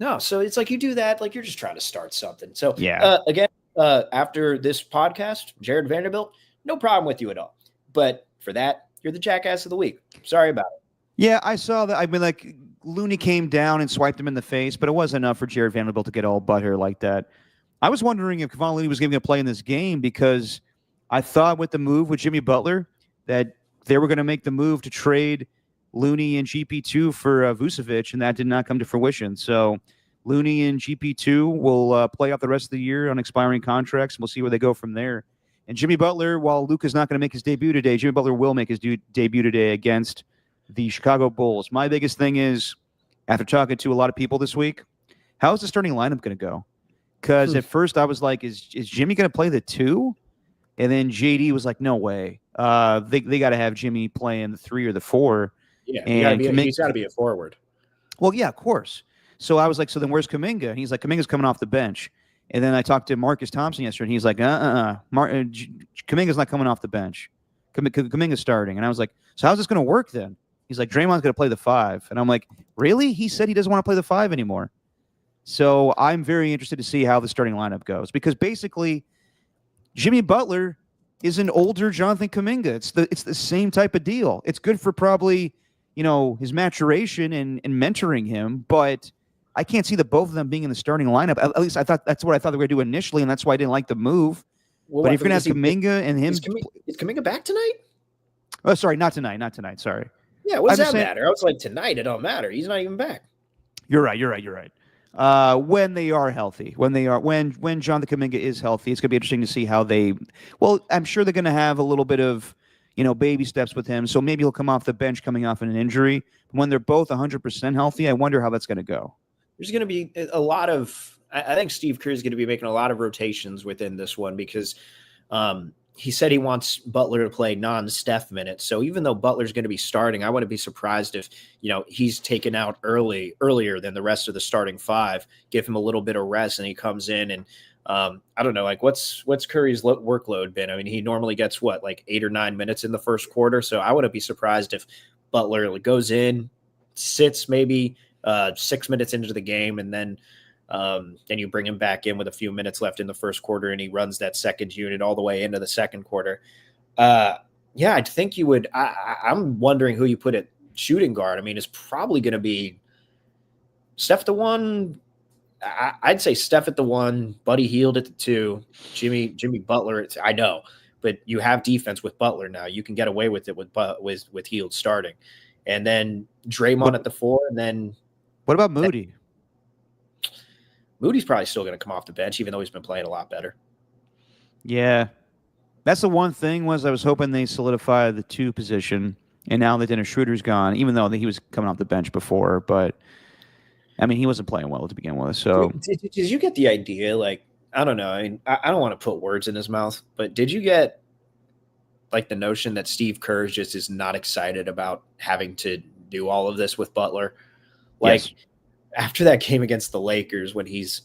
No, so it's like you do that, like you're just trying to start something. So again, after this podcast, Jared Vanderbilt, no problem with you at all. But for that, you're the Jackass of the Week. Sorry about it. Yeah, I saw that. I mean, like Looney came down and swiped him in the face, but it wasn't enough for Jared Vanderbilt to get all butthurt like that. I was wondering if Kevon Looney was going to play in this game because I thought with the move with Jimmy Butler that they were going to make the move to trade Looney and GP2 for Vucevic, and that did not come to fruition. So Looney and GP2 will play out the rest of the year on expiring contracts, and we'll see where they go from there. And Jimmy Butler, while Luka's not going to make his debut today, Jimmy Butler will make his debut today against the Chicago Bulls. My biggest thing is, after talking to a lot of people this week, how is the starting lineup going to go? Because at first I was like, is Jimmy going to play the 2? And then JD was like, no way. They got to have Jimmy playing the 3 or the 4. Yeah, he's got to be a forward. Well, yeah, of course. So I was like, so then where's Kuminga? And he's like, Kuminga's coming off the bench. And then I talked to Marcus Thompson yesterday, and he's like, Kuminga's not coming off the bench. Kuminga's starting. And I was like, so how's this going to work then? He's like, Draymond's going to play the 5. And I'm like, really? He said he doesn't want to play the 5 anymore. So I'm very interested to see how the starting lineup goes because basically Jimmy Butler is an older Jonathan Kuminga. It's the same type of deal. It's good for probably, his maturation and mentoring him, but I can't see the both of them being in the starting lineup. At least that's what I thought they were going to do initially, and that's why I didn't like the move. Well, but if you're going to have Kuminga and him... Is Kuminga back tonight? Oh, sorry, not tonight. Sorry. Yeah, what does that matter? I was like, tonight, it don't matter. He's not even back. You're right. When they are healthy, when Jonathan Kuminga is healthy, it's going to be interesting to see how they. Well, I'm sure they're going to have a little bit of, baby steps with him. So maybe he'll come off the bench coming off an injury. When they're both 100% healthy, I wonder how that's going to go. There's going to be a lot of. I think Steve Kerr is going to be making a lot of rotations within this one because he said he wants Butler to play non-Steph minutes. So even though Butler's going to be starting, I wouldn't be surprised if, he's taken out earlier than the rest of the starting 5, give him a little bit of rest, and he comes in and I don't know, like what's Curry's workload been? I mean, he normally gets like 8 or 9 minutes in the first quarter. So I wouldn't be surprised if Butler goes in, sits maybe 6 minutes into the game, and then and you bring him back in with a few minutes left in the first quarter, and he runs that second unit all the way into the second quarter. Yeah, I think you would. I'm wondering who you put at shooting guard. I mean, it's probably going to be Steph the one. I'd say Steph at the one, Buddy Hield at the two, Jimmy Butler. I know, but you have defense with Butler now. You can get away with it with Hield starting, and then Draymond at the four, and then what about Moody? Moody's probably still going to come off the bench, even though he's been playing a lot better. Yeah, that's the one thing was I was hoping they solidify the two position, and now that Dennis Schroeder's gone, even though he was coming off the bench before, but I mean he wasn't playing well to begin with. So did you get the idea? Like I don't know. I mean I don't want to put words in his mouth, but did you get like the notion that Steve Kerr just is not excited about having to do all of this with Butler? Like. Yes. After that game against the Lakers, when he's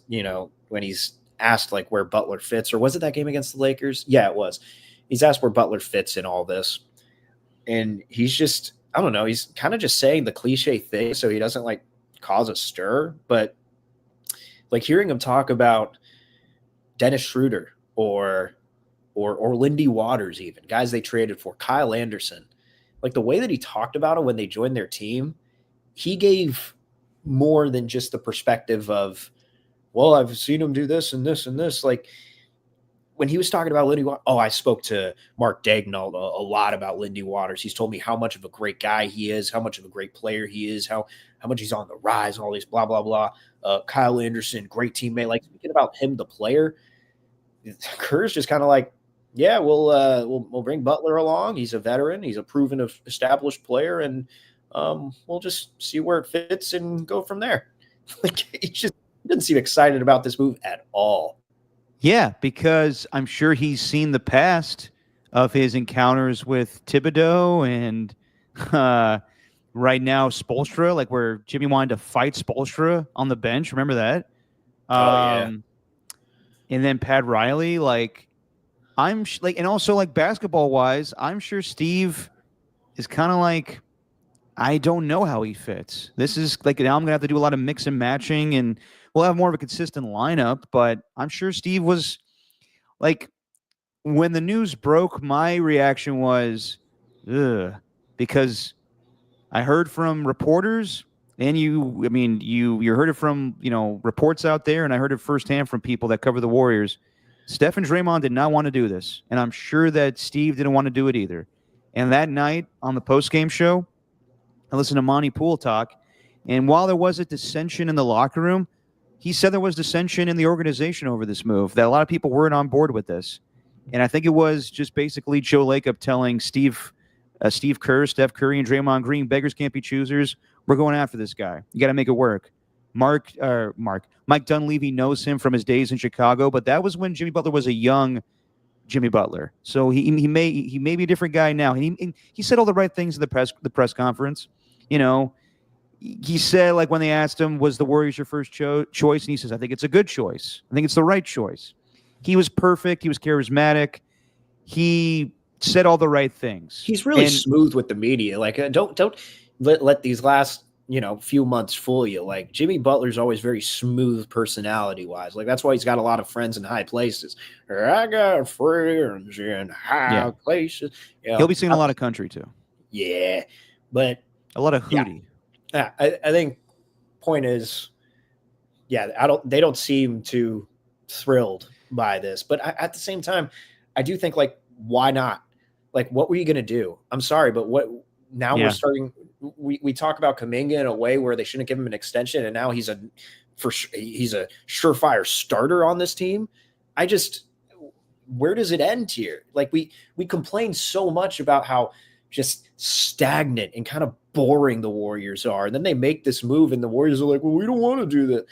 asked like where Butler fits, or was it that game against the Lakers? Yeah, it was. He's asked where Butler fits in all this. And he's just, I don't know, he's kind of just saying the cliche thing so he doesn't like cause a stir. But like hearing him talk about Dennis Schroeder or Lindy Waters, even guys they traded for, Kyle Anderson, like the way that he talked about it when they joined their team, he gave more than just the perspective of, well, I've seen him do this and this and this. Like when he was talking about Lindy Waters, I spoke to Mark Dagnall a lot about Lindy Waters. He's told me how much of a great guy he is, how much of a great player he is, how much he's on the rise, all these blah, blah, blah. Kyle Anderson, great teammate. Like speaking about him, the player, Kerr's just kind of like, yeah, we'll bring Butler along. He's a veteran. He's a proven established player. And we'll just see where it fits and go from there. Like he just didn't seem excited about this move at all. Yeah, because I'm sure he's seen the past of his encounters with Thibodeau and right now Spoelstra, like where Jimmy wanted to fight Spoelstra on the bench. Remember that? Yeah. And then Pat Riley, like and also like basketball wise, I'm sure Steve is kind of like, I don't know how he fits. This is like now I'm going to have to do a lot of mix and matching and we'll have more of a consistent lineup. But I'm sure Steve was like, when the news broke, my reaction was, ugh, because I heard from reporters and you heard it from, reports out there. And I heard it firsthand from people that cover the Warriors. Steph and Draymond did not want to do this. And I'm sure that Steve didn't want to do it either. And that night on the postgame show, I listened to Monty Poole talk, and while there was a dissension in the locker room, he said there was dissension in the organization over this move, that a lot of people weren't on board with this. And I think it was just basically Joe Lacob telling Steve Kerr, Steph Curry, and Draymond Green, beggars can't be choosers. We're going after this guy. You got to make it work. Mike Dunleavy knows him from his days in Chicago, but that was when Jimmy Butler was a young Jimmy Butler. So he may be a different guy now. And he said all the right things in the press conference. He said, like, when they asked him, was the Warriors your first choice? And he says, I think it's a good choice. I think it's the right choice. He was perfect. He was charismatic. He said all the right things. He's really smooth with the media. Like, don't let these last, few months fool you. Like, Jimmy Butler's always very smooth personality-wise. Like, that's why he's got a lot of friends in high places. I got friends in high places. He'll be singing a lot of country, too. Yeah, but a lot of hootie. Yeah, I think point is, they don't seem too thrilled by this. But at the same time, I do think, like, why not? Like, what were you going to do? I'm sorry, but we're starting. We talk about Kuminga in a way where they shouldn't give him an extension, and now he's a surefire starter on this team. Where does it end here? Like we complain so much about how just stagnant and kind of boring the Warriors are. And then they make this move and the Warriors are like, well, we don't want to do that.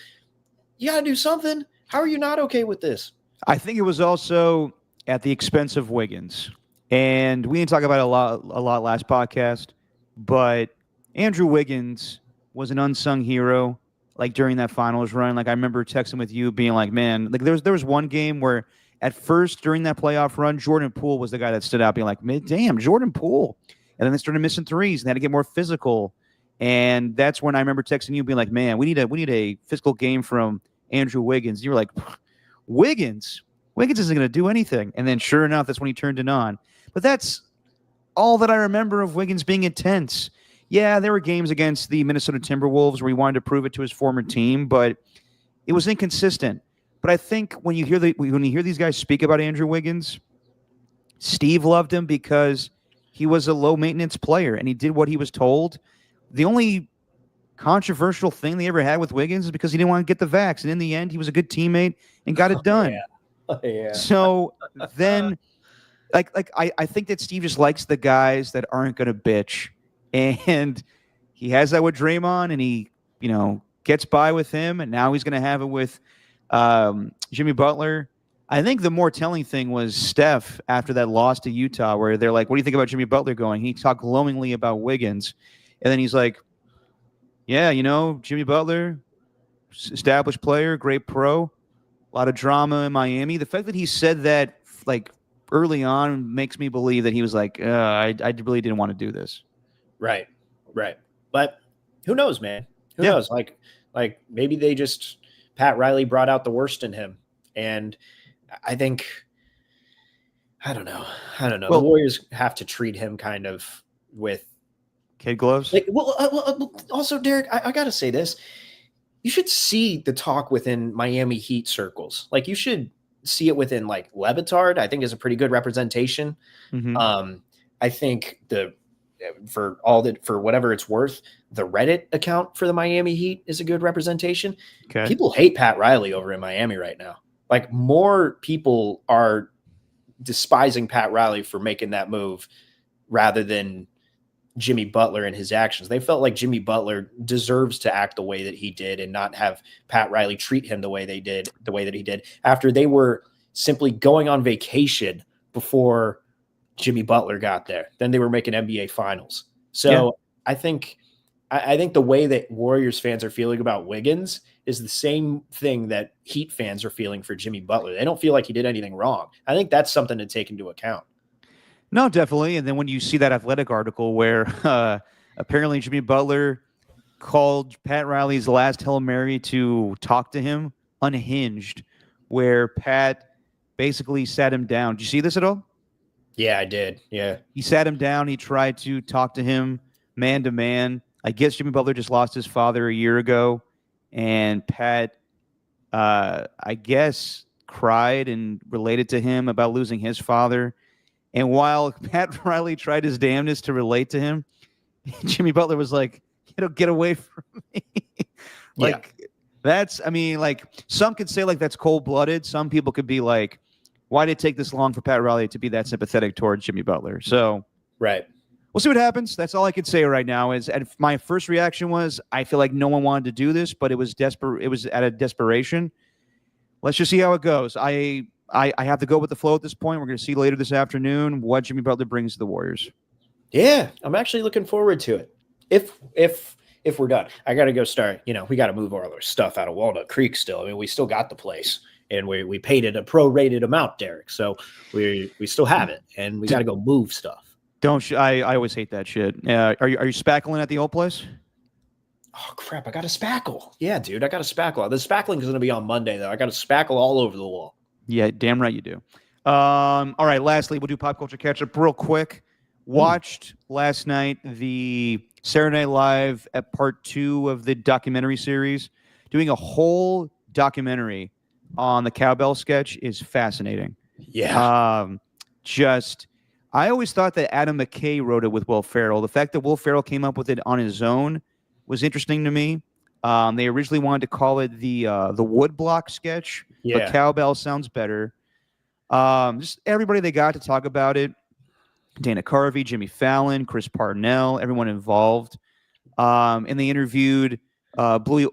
You got to do something. How are you not okay with this? I think it was also at the expense of Wiggins. And we didn't talk about it a lot last podcast, but Andrew Wiggins was an unsung hero, like during that finals run. Like I remember texting with you being like, man, like there was one game where at first during that playoff run, Jordan Poole was the guy that stood out being like, damn, Jordan Poole. And then they started missing threes and they had to get more physical. And that's when I remember texting you being like, man, we need a physical game from Andrew Wiggins. You were like, Wiggins isn't going to do anything. And then sure enough, that's when he turned it on. But that's all that I remember of Wiggins being intense. Yeah, there were games against the Minnesota Timberwolves where he wanted to prove it to his former team, but it was inconsistent. But I think when you hear these guys speak about Andrew Wiggins, Steve loved him because he was a low maintenance player and he did what he was told. The only controversial thing they ever had with Wiggins is because he didn't want to get the vax, and in the end, he was a good teammate and got it done. Yeah. So then, I think that Steve just likes the guys that aren't going to bitch, and he has that with Draymond, and he gets by with him, and now he's going to have it with Jimmy Butler. I think the more telling thing was Steph after that loss to Utah, where they're like, "What do you think about Jimmy Butler going?" He talked glowingly about Wiggins, and then he's like, "Yeah, Jimmy Butler, established player, great pro, a lot of drama in Miami." The fact that he said that like early on makes me believe that he was like, I really didn't want to do this. Right. But who knows, man? Who knows? Like maybe they just Pat Riley brought out the worst in him, and I think I don't know. Well, the Warriors have to treat him kind of with kid gloves. Also, Derek, I got to say this. You should see the talk within Miami Heat circles. Like, you should see it within, like, Levitard, I think is a pretty good representation. Mm-hmm. I think for whatever it's worth, the Reddit account for the Miami Heat is a good representation. Okay. People hate Pat Riley over in Miami right now. Like, more people are despising Pat Riley for making that move rather than Jimmy Butler and his actions. They felt like Jimmy Butler deserves to act the way that he did and not have Pat Riley treat him the way that he did after they were simply going on vacation before Jimmy Butler got there. Then they were making NBA finals. So I think the way that Warriors fans are feeling about Wiggins is the same thing that Heat fans are feeling for Jimmy Butler. They don't feel like he did anything wrong. I think that's something to take into account. No, definitely. And then when you see that Athletic article where apparently Jimmy Butler called Pat Riley's last Hail Mary to talk to him unhinged, where Pat basically sat him down. Did you see this at all? Yeah, I did. Yeah. He sat him down. He tried to talk to him man to man. I guess Jimmy Butler just lost his father a year ago. And Pat, I guess, cried and related to him about losing his father. And while Pat Riley tried his damnedest to relate to him, Jimmy Butler was like, get away from me. Some could say like that's cold-blooded. Some people could be like, why did it take this long for Pat Riley to be that sympathetic towards Jimmy Butler? So right. We'll see what happens. That's all I can say right now. And my first reaction was, I feel like no one wanted to do this, but it was desperate. It was out of desperation. Let's just see how it goes. I have to go with the flow at this point. We're going to see later this afternoon what Jimmy Butler brings to the Warriors. Yeah, I'm actually looking forward to it. If we're done, I got to go start. We got to move all our stuff out of Walnut Creek still. I mean, we still got the place, and we paid it a prorated amount, Derek. So we still have it, and we got to go move stuff. I always hate that shit. Are you spackling at the old place? Oh crap! I got a spackle. Yeah, dude, I got a spackle. The spackling is going to be on Monday though. I got a spackle all over the wall. Yeah, damn right you do. All right. Lastly, we'll do pop culture catch up real quick. Watched last night the Saturday Night Live at part 2 of the documentary series. Doing a whole documentary on the cowbell sketch is fascinating. Yeah. I always thought that Adam McKay wrote it with Will Ferrell. The fact that Will Ferrell came up with it on his own was interesting to me. They originally wanted to call it the woodblock sketch, but cowbell sounds better. Just everybody they got to talk about it. Dana Carvey, Jimmy Fallon, Chris Parnell, everyone involved. And they interviewed Blue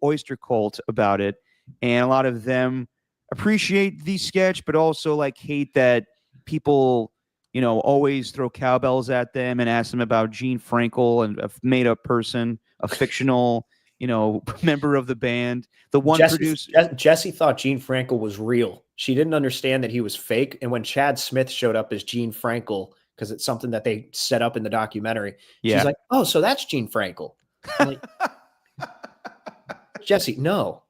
Oyster Cult about it. And a lot of them appreciate the sketch, but also like hate that people, always throw cowbells at them and ask them about Gene Frankel and a made-up person, a fictional, member of the band. The one producer, Jesse thought Gene Frankel was real. She didn't understand that he was fake. And when Chad Smith showed up as Gene Frankel, because it's something that they set up in the documentary, she's like, "Oh, so that's Gene Frankel." I'm like, Jesse, no,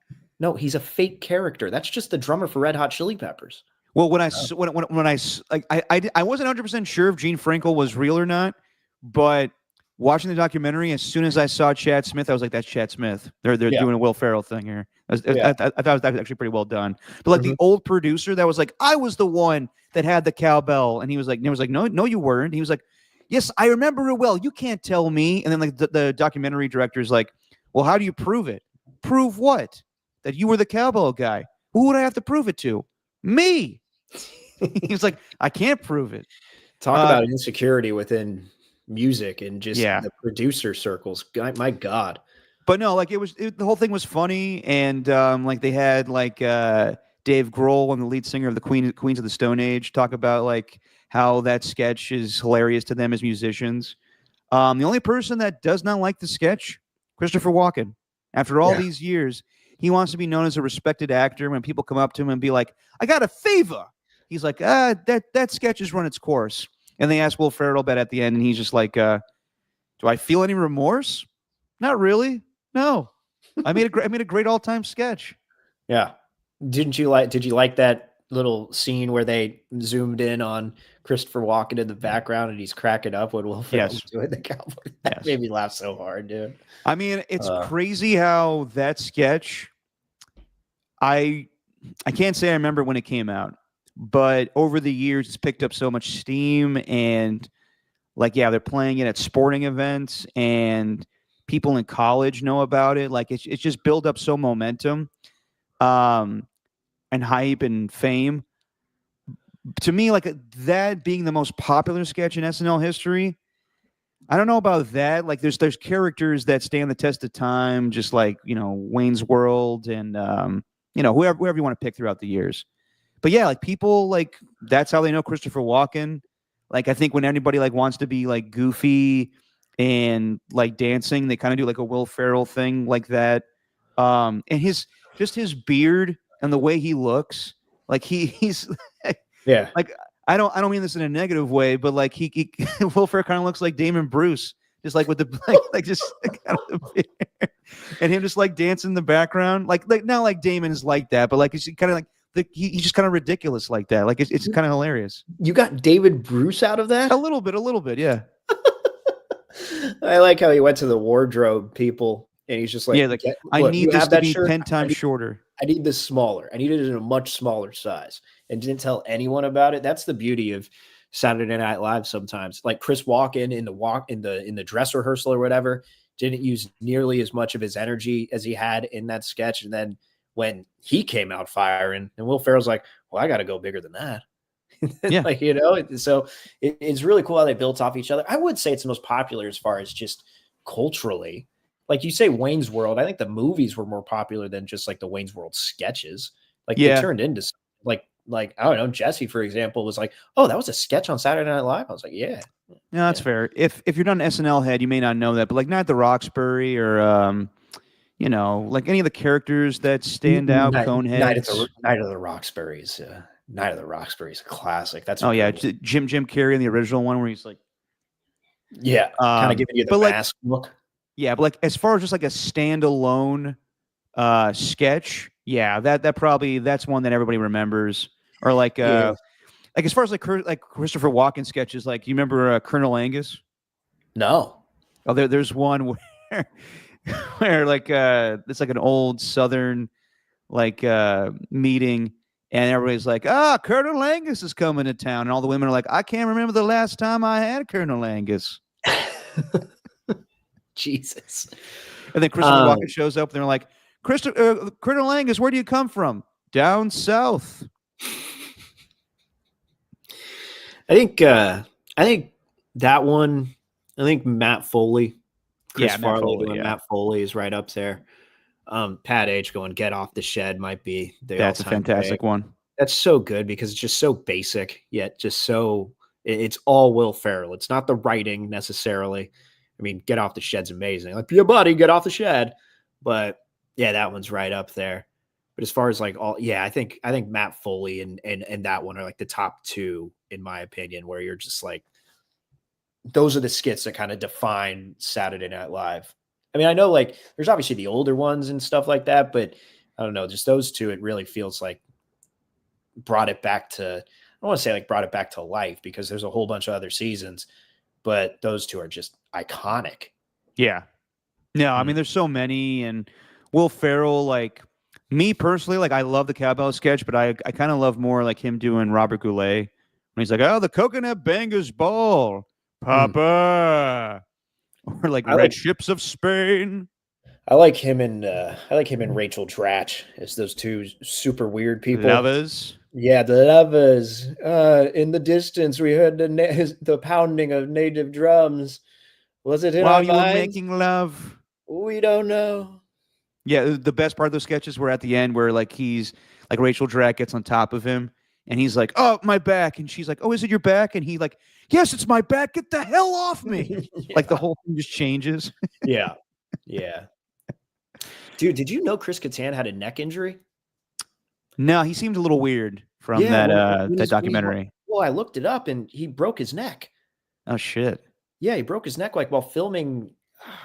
he's a fake character. That's just the drummer for Red Hot Chili Peppers. Well, when I wasn't 100% sure if Gene Frankel was real or not, but watching the documentary, as soon as I saw Chad Smith, I was like, "That's Chad Smith." They're Yeah. doing a Will Ferrell thing here. I Yeah. thought that was actually pretty well done. But like the old producer that was like, "I was the one that had the cowbell," and he was like, "No, you weren't." He was like, "Yes, I remember it well. You can't tell me." And then like the documentary director is like, "Well, how do you prove it? Prove what? That you were the cowbell guy? Who would I have to prove it to? Me." He was like, "I can't prove it." Talk about insecurity within music and just Yeah. the producer circles. My God. But no, like the whole thing was funny, and like they had like Dave Grohl, and the lead singer of the Queens of the Stone Age, talk about like how that sketch is hilarious to them as musicians. The only person that does not like the sketch, Christopher Walken. After all these years, he wants to be known as a respected actor. When people come up to him and be like, "I got a favor," he's like, that sketch has run its course." And they ask Will Ferrell about it at the end, and he's just like, "Do I feel any remorse? Not really. No, I made a great all-time sketch." Yeah. Did you like that little scene where they zoomed in on Christopher Walken in the background and he's cracking up when Will Ferrell's doing the cowboy? That made me laugh so hard, dude. I mean, it's crazy how that sketch, I can't say I remember when it came out, but over the years it's picked up so much steam, and like, yeah, they're playing it at sporting events, and people in college know about it. Like it's just built up so momentum, and hype and fame. To me, like that being the most popular sketch in SNL history, I don't know about that. Like there's characters that stand the test of time, just like, Wayne's World and whoever you want to pick throughout the years. But yeah, like people, like that's how they know Christopher Walken. Like I think when anybody like wants to be like goofy and like dancing, they kind of do like a Will Ferrell thing like that. And his beard and the way he looks, like he's Yeah. like I don't mean this in a negative way, but like he Will Ferrell kind of looks like Damon Bruce, just like with the like just kind of the beard. And him just like dancing in the background, like not like Damon is like that, but like he's kind of like he's just kind of ridiculous like that. Like it's kind of hilarious. You got David Bruce out of that? A little bit, yeah. I like how he went to the wardrobe people and he's just like, yeah, like I need this to be 10 times shorter. I need this smaller. I need it in a much smaller size, and didn't tell anyone about it. That's the beauty of Saturday Night Live sometimes. Like Chris Walken in the dress rehearsal or whatever, didn't use nearly as much of his energy as he had in that sketch. And then when he came out firing, and Will Ferrell's like, "Well, I got to go bigger than that." Yeah. Like, so it's really cool how they built off each other. I would say it's the most popular as far as just culturally. Like you say, Wayne's World, I think the movies were more popular than just like the Wayne's World sketches. Like they turned into like I don't know, Jesse, for example, was like, "Oh, that was a sketch on Saturday Night Live." I was like, "Yeah." No, that's fair. If you're not an SNL head, you may not know that, but like Night at the Roxbury or like any of the characters that stand out, Coneheads. Night of the Roxbury is a classic. That's Jim Carrey in the original one where he's like, kind of giving you the mask look. Yeah, but like as far as just like a standalone sketch, that's one that everybody remembers. Or like like as far as like Christopher Walken sketches, like you remember Colonel Angus? No. Oh, there's one where like it's like an old Southern like meeting, and everybody's like, Colonel Angus is coming to town, and all the women are like, "I can't remember the last time I had Colonel Angus." Jesus. And then Christopher Walken shows up, and they're like, Colonel Angus, where do you come from? Down south. I think that one. I think Matt Foley, Matt Foley is right up there. Pat H going "Get Off the Shed" might be that's a fantastic one. That's so good because it's just so basic, yet just so it's all Will Ferrell. It's not the writing necessarily. I mean, "Get Off the Shed's" amazing. Like, "Your buddy, get off the shed." But yeah, that one's right up there. But as far as like I think Matt Foley and that one are like the top two in my opinion, where you're just like, those are the skits that kind of define Saturday Night Live. I mean, I know like there's obviously the older ones and stuff like that, but I don't know, just those two, it really feels like brought it back to, I don't want to say like brought it back to life because there's a whole bunch of other seasons, but those two are just iconic. Yeah. No, I mean, there's so many, and Will Ferrell, like me personally, like I love the cowbell sketch, but I kind of love more like him doing Robert Goulet when he's like, "Oh, the coconut bangers ball, Papa," or like Red Ships of Spain. I like him and Rachel Dratch as those two super weird people. Lovers. Yeah, the lovers. In the distance, we heard the pounding of native drums. Was it in While our you were minds? making love. We don't know. Yeah, the best part of those sketches were at the end where like he's like Rachel Dratch gets on top of him and he's like, "Oh, my back," and she's like, "Oh, is it your back?" And he like, "Yes, it's my back. Get the hell off me!" Like the whole thing just changes. Yeah. Dude, did you know Chris Kattan had a neck injury? No, he seemed a little weird from that documentary. Well, I looked it up and he broke his neck. Oh shit! Yeah, he broke his neck like while filming.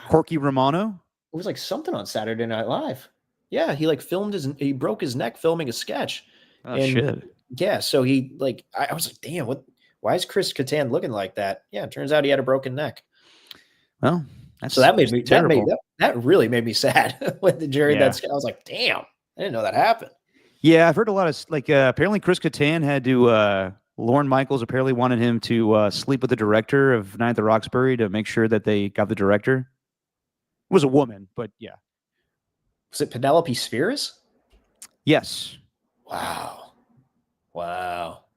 Corky Romano. It was like something on Saturday Night Live. Yeah, he like he broke his neck filming a sketch. Oh shit! Yeah, so he like I was like, damn, why is Chris Kattan looking like that? Yeah, it turns out he had a broken neck. Well, that really made me sad when the jury I was like, damn, I didn't know that happened. Yeah, I've heard a lot of like apparently Chris Kattan had to Lorne Michaels apparently wanted him to sleep with the director of Night at the Roxbury to make sure that they got the director. It was a woman, but yeah. Was it Penelope Spheris? Yes. Wow.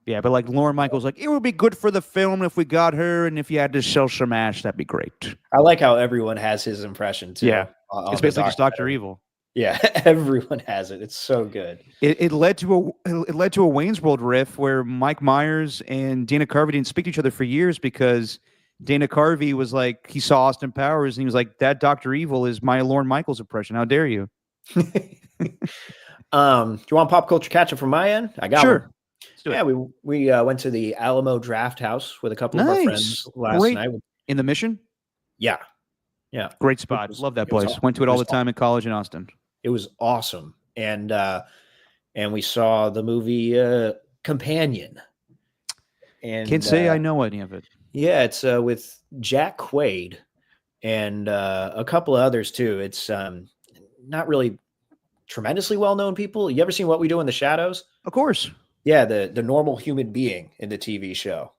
Yeah, but like Lorne Michaels, like it would be good for the film if we got her, and if you had to sell some ash, that'd be great. I like how everyone has his impression too. Yeah, it's basically just Dr. Evil. Yeah, everyone has it. It's so good. It led to a Wayne's World riff where Mike Myers and Dana Carvey didn't speak to each other for years because Dana Carvey was like, he saw Austin Powers and he was like, that Dr. Evil is my Lorne Michaels impression. How dare you? Do you want pop culture catch up from my end? I got one. Yeah, we went to the Alamo Draft House with a couple of our friends last night. In the Mission? Yeah. Great spot. Love that place. Went to it all the time in college in Austin. It was awesome. And we saw the movie Companion. And can't say I know any of it. Yeah, it's with Jack Quaid and a couple of others too. It's not really tremendously well-known people. You ever seen What We Do in the Shadows? Of course. Yeah, the normal human being in the TV show.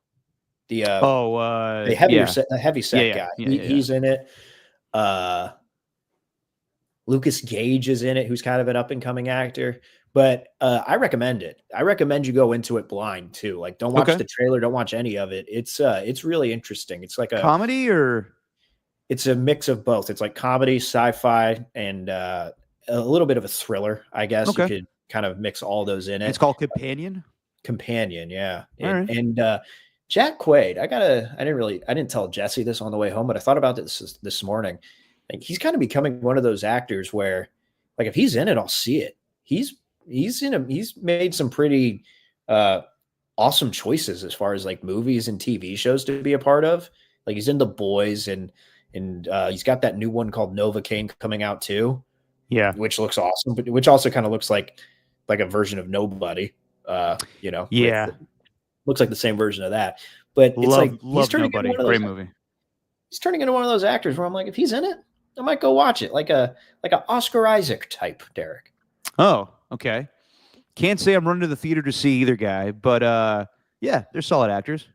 The heavy set guy. He's in it. Lucas Gage is in it, who's kind of an up-and-coming actor. But I recommend it. I recommend you go into it blind too. Like, don't watch the trailer. Don't watch any of it. It's really interesting. It's like a comedy, or it's a mix of both. It's like comedy, sci-fi, and a little bit of a thriller. I guess you could kind of mix all those in it. It's called Companion. Yeah. And Jack Quaid, I didn't tell Jesse this on the way home, but I thought about this morning. Like, he's kind of becoming one of those actors where, like, if he's in it, I'll see it. He's made some pretty awesome choices as far as like movies and TV shows to be a part of. Like, he's in The Boys and he's got that new one called Novocaine coming out too. Yeah, which looks awesome, but which also kind of looks like a version of Nobody. Yeah, looks like the same version of that. But it's he's turning into one of those, great movie. He's turning into one of those actors where I'm like, if he's in it, I might go watch it, like a Oscar Isaac type, Derek. Oh, okay. Can't say I'm running to the theater to see either guy, but yeah, they're solid actors.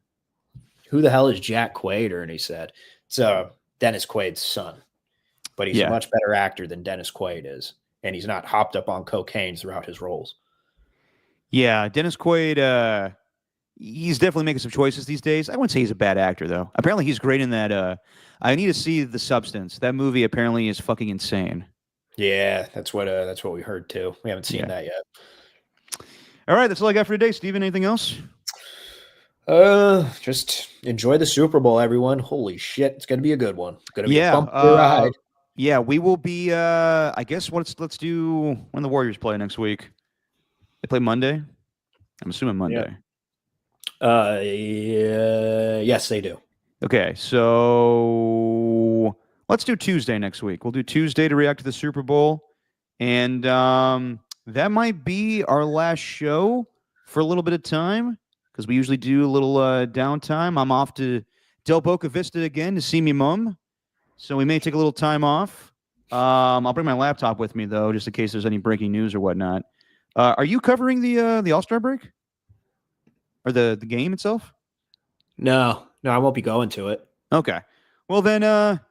Who the hell is Jack Quaid? Ernie said. It's Dennis Quaid's son, but he's a much better actor than Dennis Quaid is, and he's not hopped up on cocaine throughout his roles. Yeah, Dennis Quaid, he's definitely making some choices these days. I wouldn't say he's a bad actor, though. Apparently, he's great in that. I Need to See The Substance. That movie apparently is fucking insane. Yeah, that's what we heard too. We haven't seen that yet. All right, that's all I got for today. Steven, anything else? Just enjoy the Super Bowl, everyone. Holy shit, it's gonna be a good one. It's gonna be a bumpy ride. Yeah, we will be. I guess let's do when the Warriors play next week. They play Monday. I'm assuming Monday. Yes, they do. Okay, so Let's do Tuesday next week. We'll do Tuesday to react to the Super Bowl. And that might be our last show for a little bit of time because we usually do a little downtime. I'm off to Del Boca Vista again to see me mom. So we may take a little time off. I'll bring my laptop with me, though, just in case there's any breaking news or whatnot. Are you covering the All-Star break? Or the game itself? No, I won't be going to it. Okay. Well, then,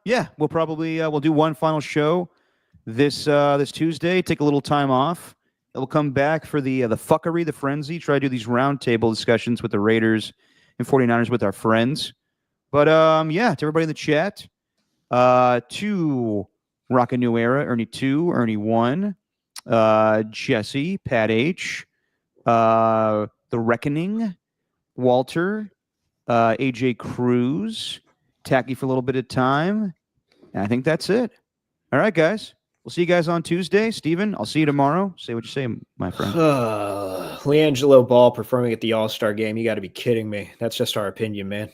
yeah, we'll probably we'll do one final show this Tuesday. Take a little time off. We'll come back for the fuckery, the frenzy. Try to do these roundtable discussions with the Raiders and 49ers with our friends. But yeah, to everybody in the chat, to Rock a New Era, Ernie 2, Ernie 1, Jesse, Pat H, The Reckoning, Walter, AJ Cruz, Tacky for a little bit of time. And I think that's it. All right, guys. We'll see you guys on Tuesday. Steven, I'll see you tomorrow. Say what you say, my friend. LiAngelo Ball performing at the All-Star game. You got to be kidding me. That's just our opinion, man.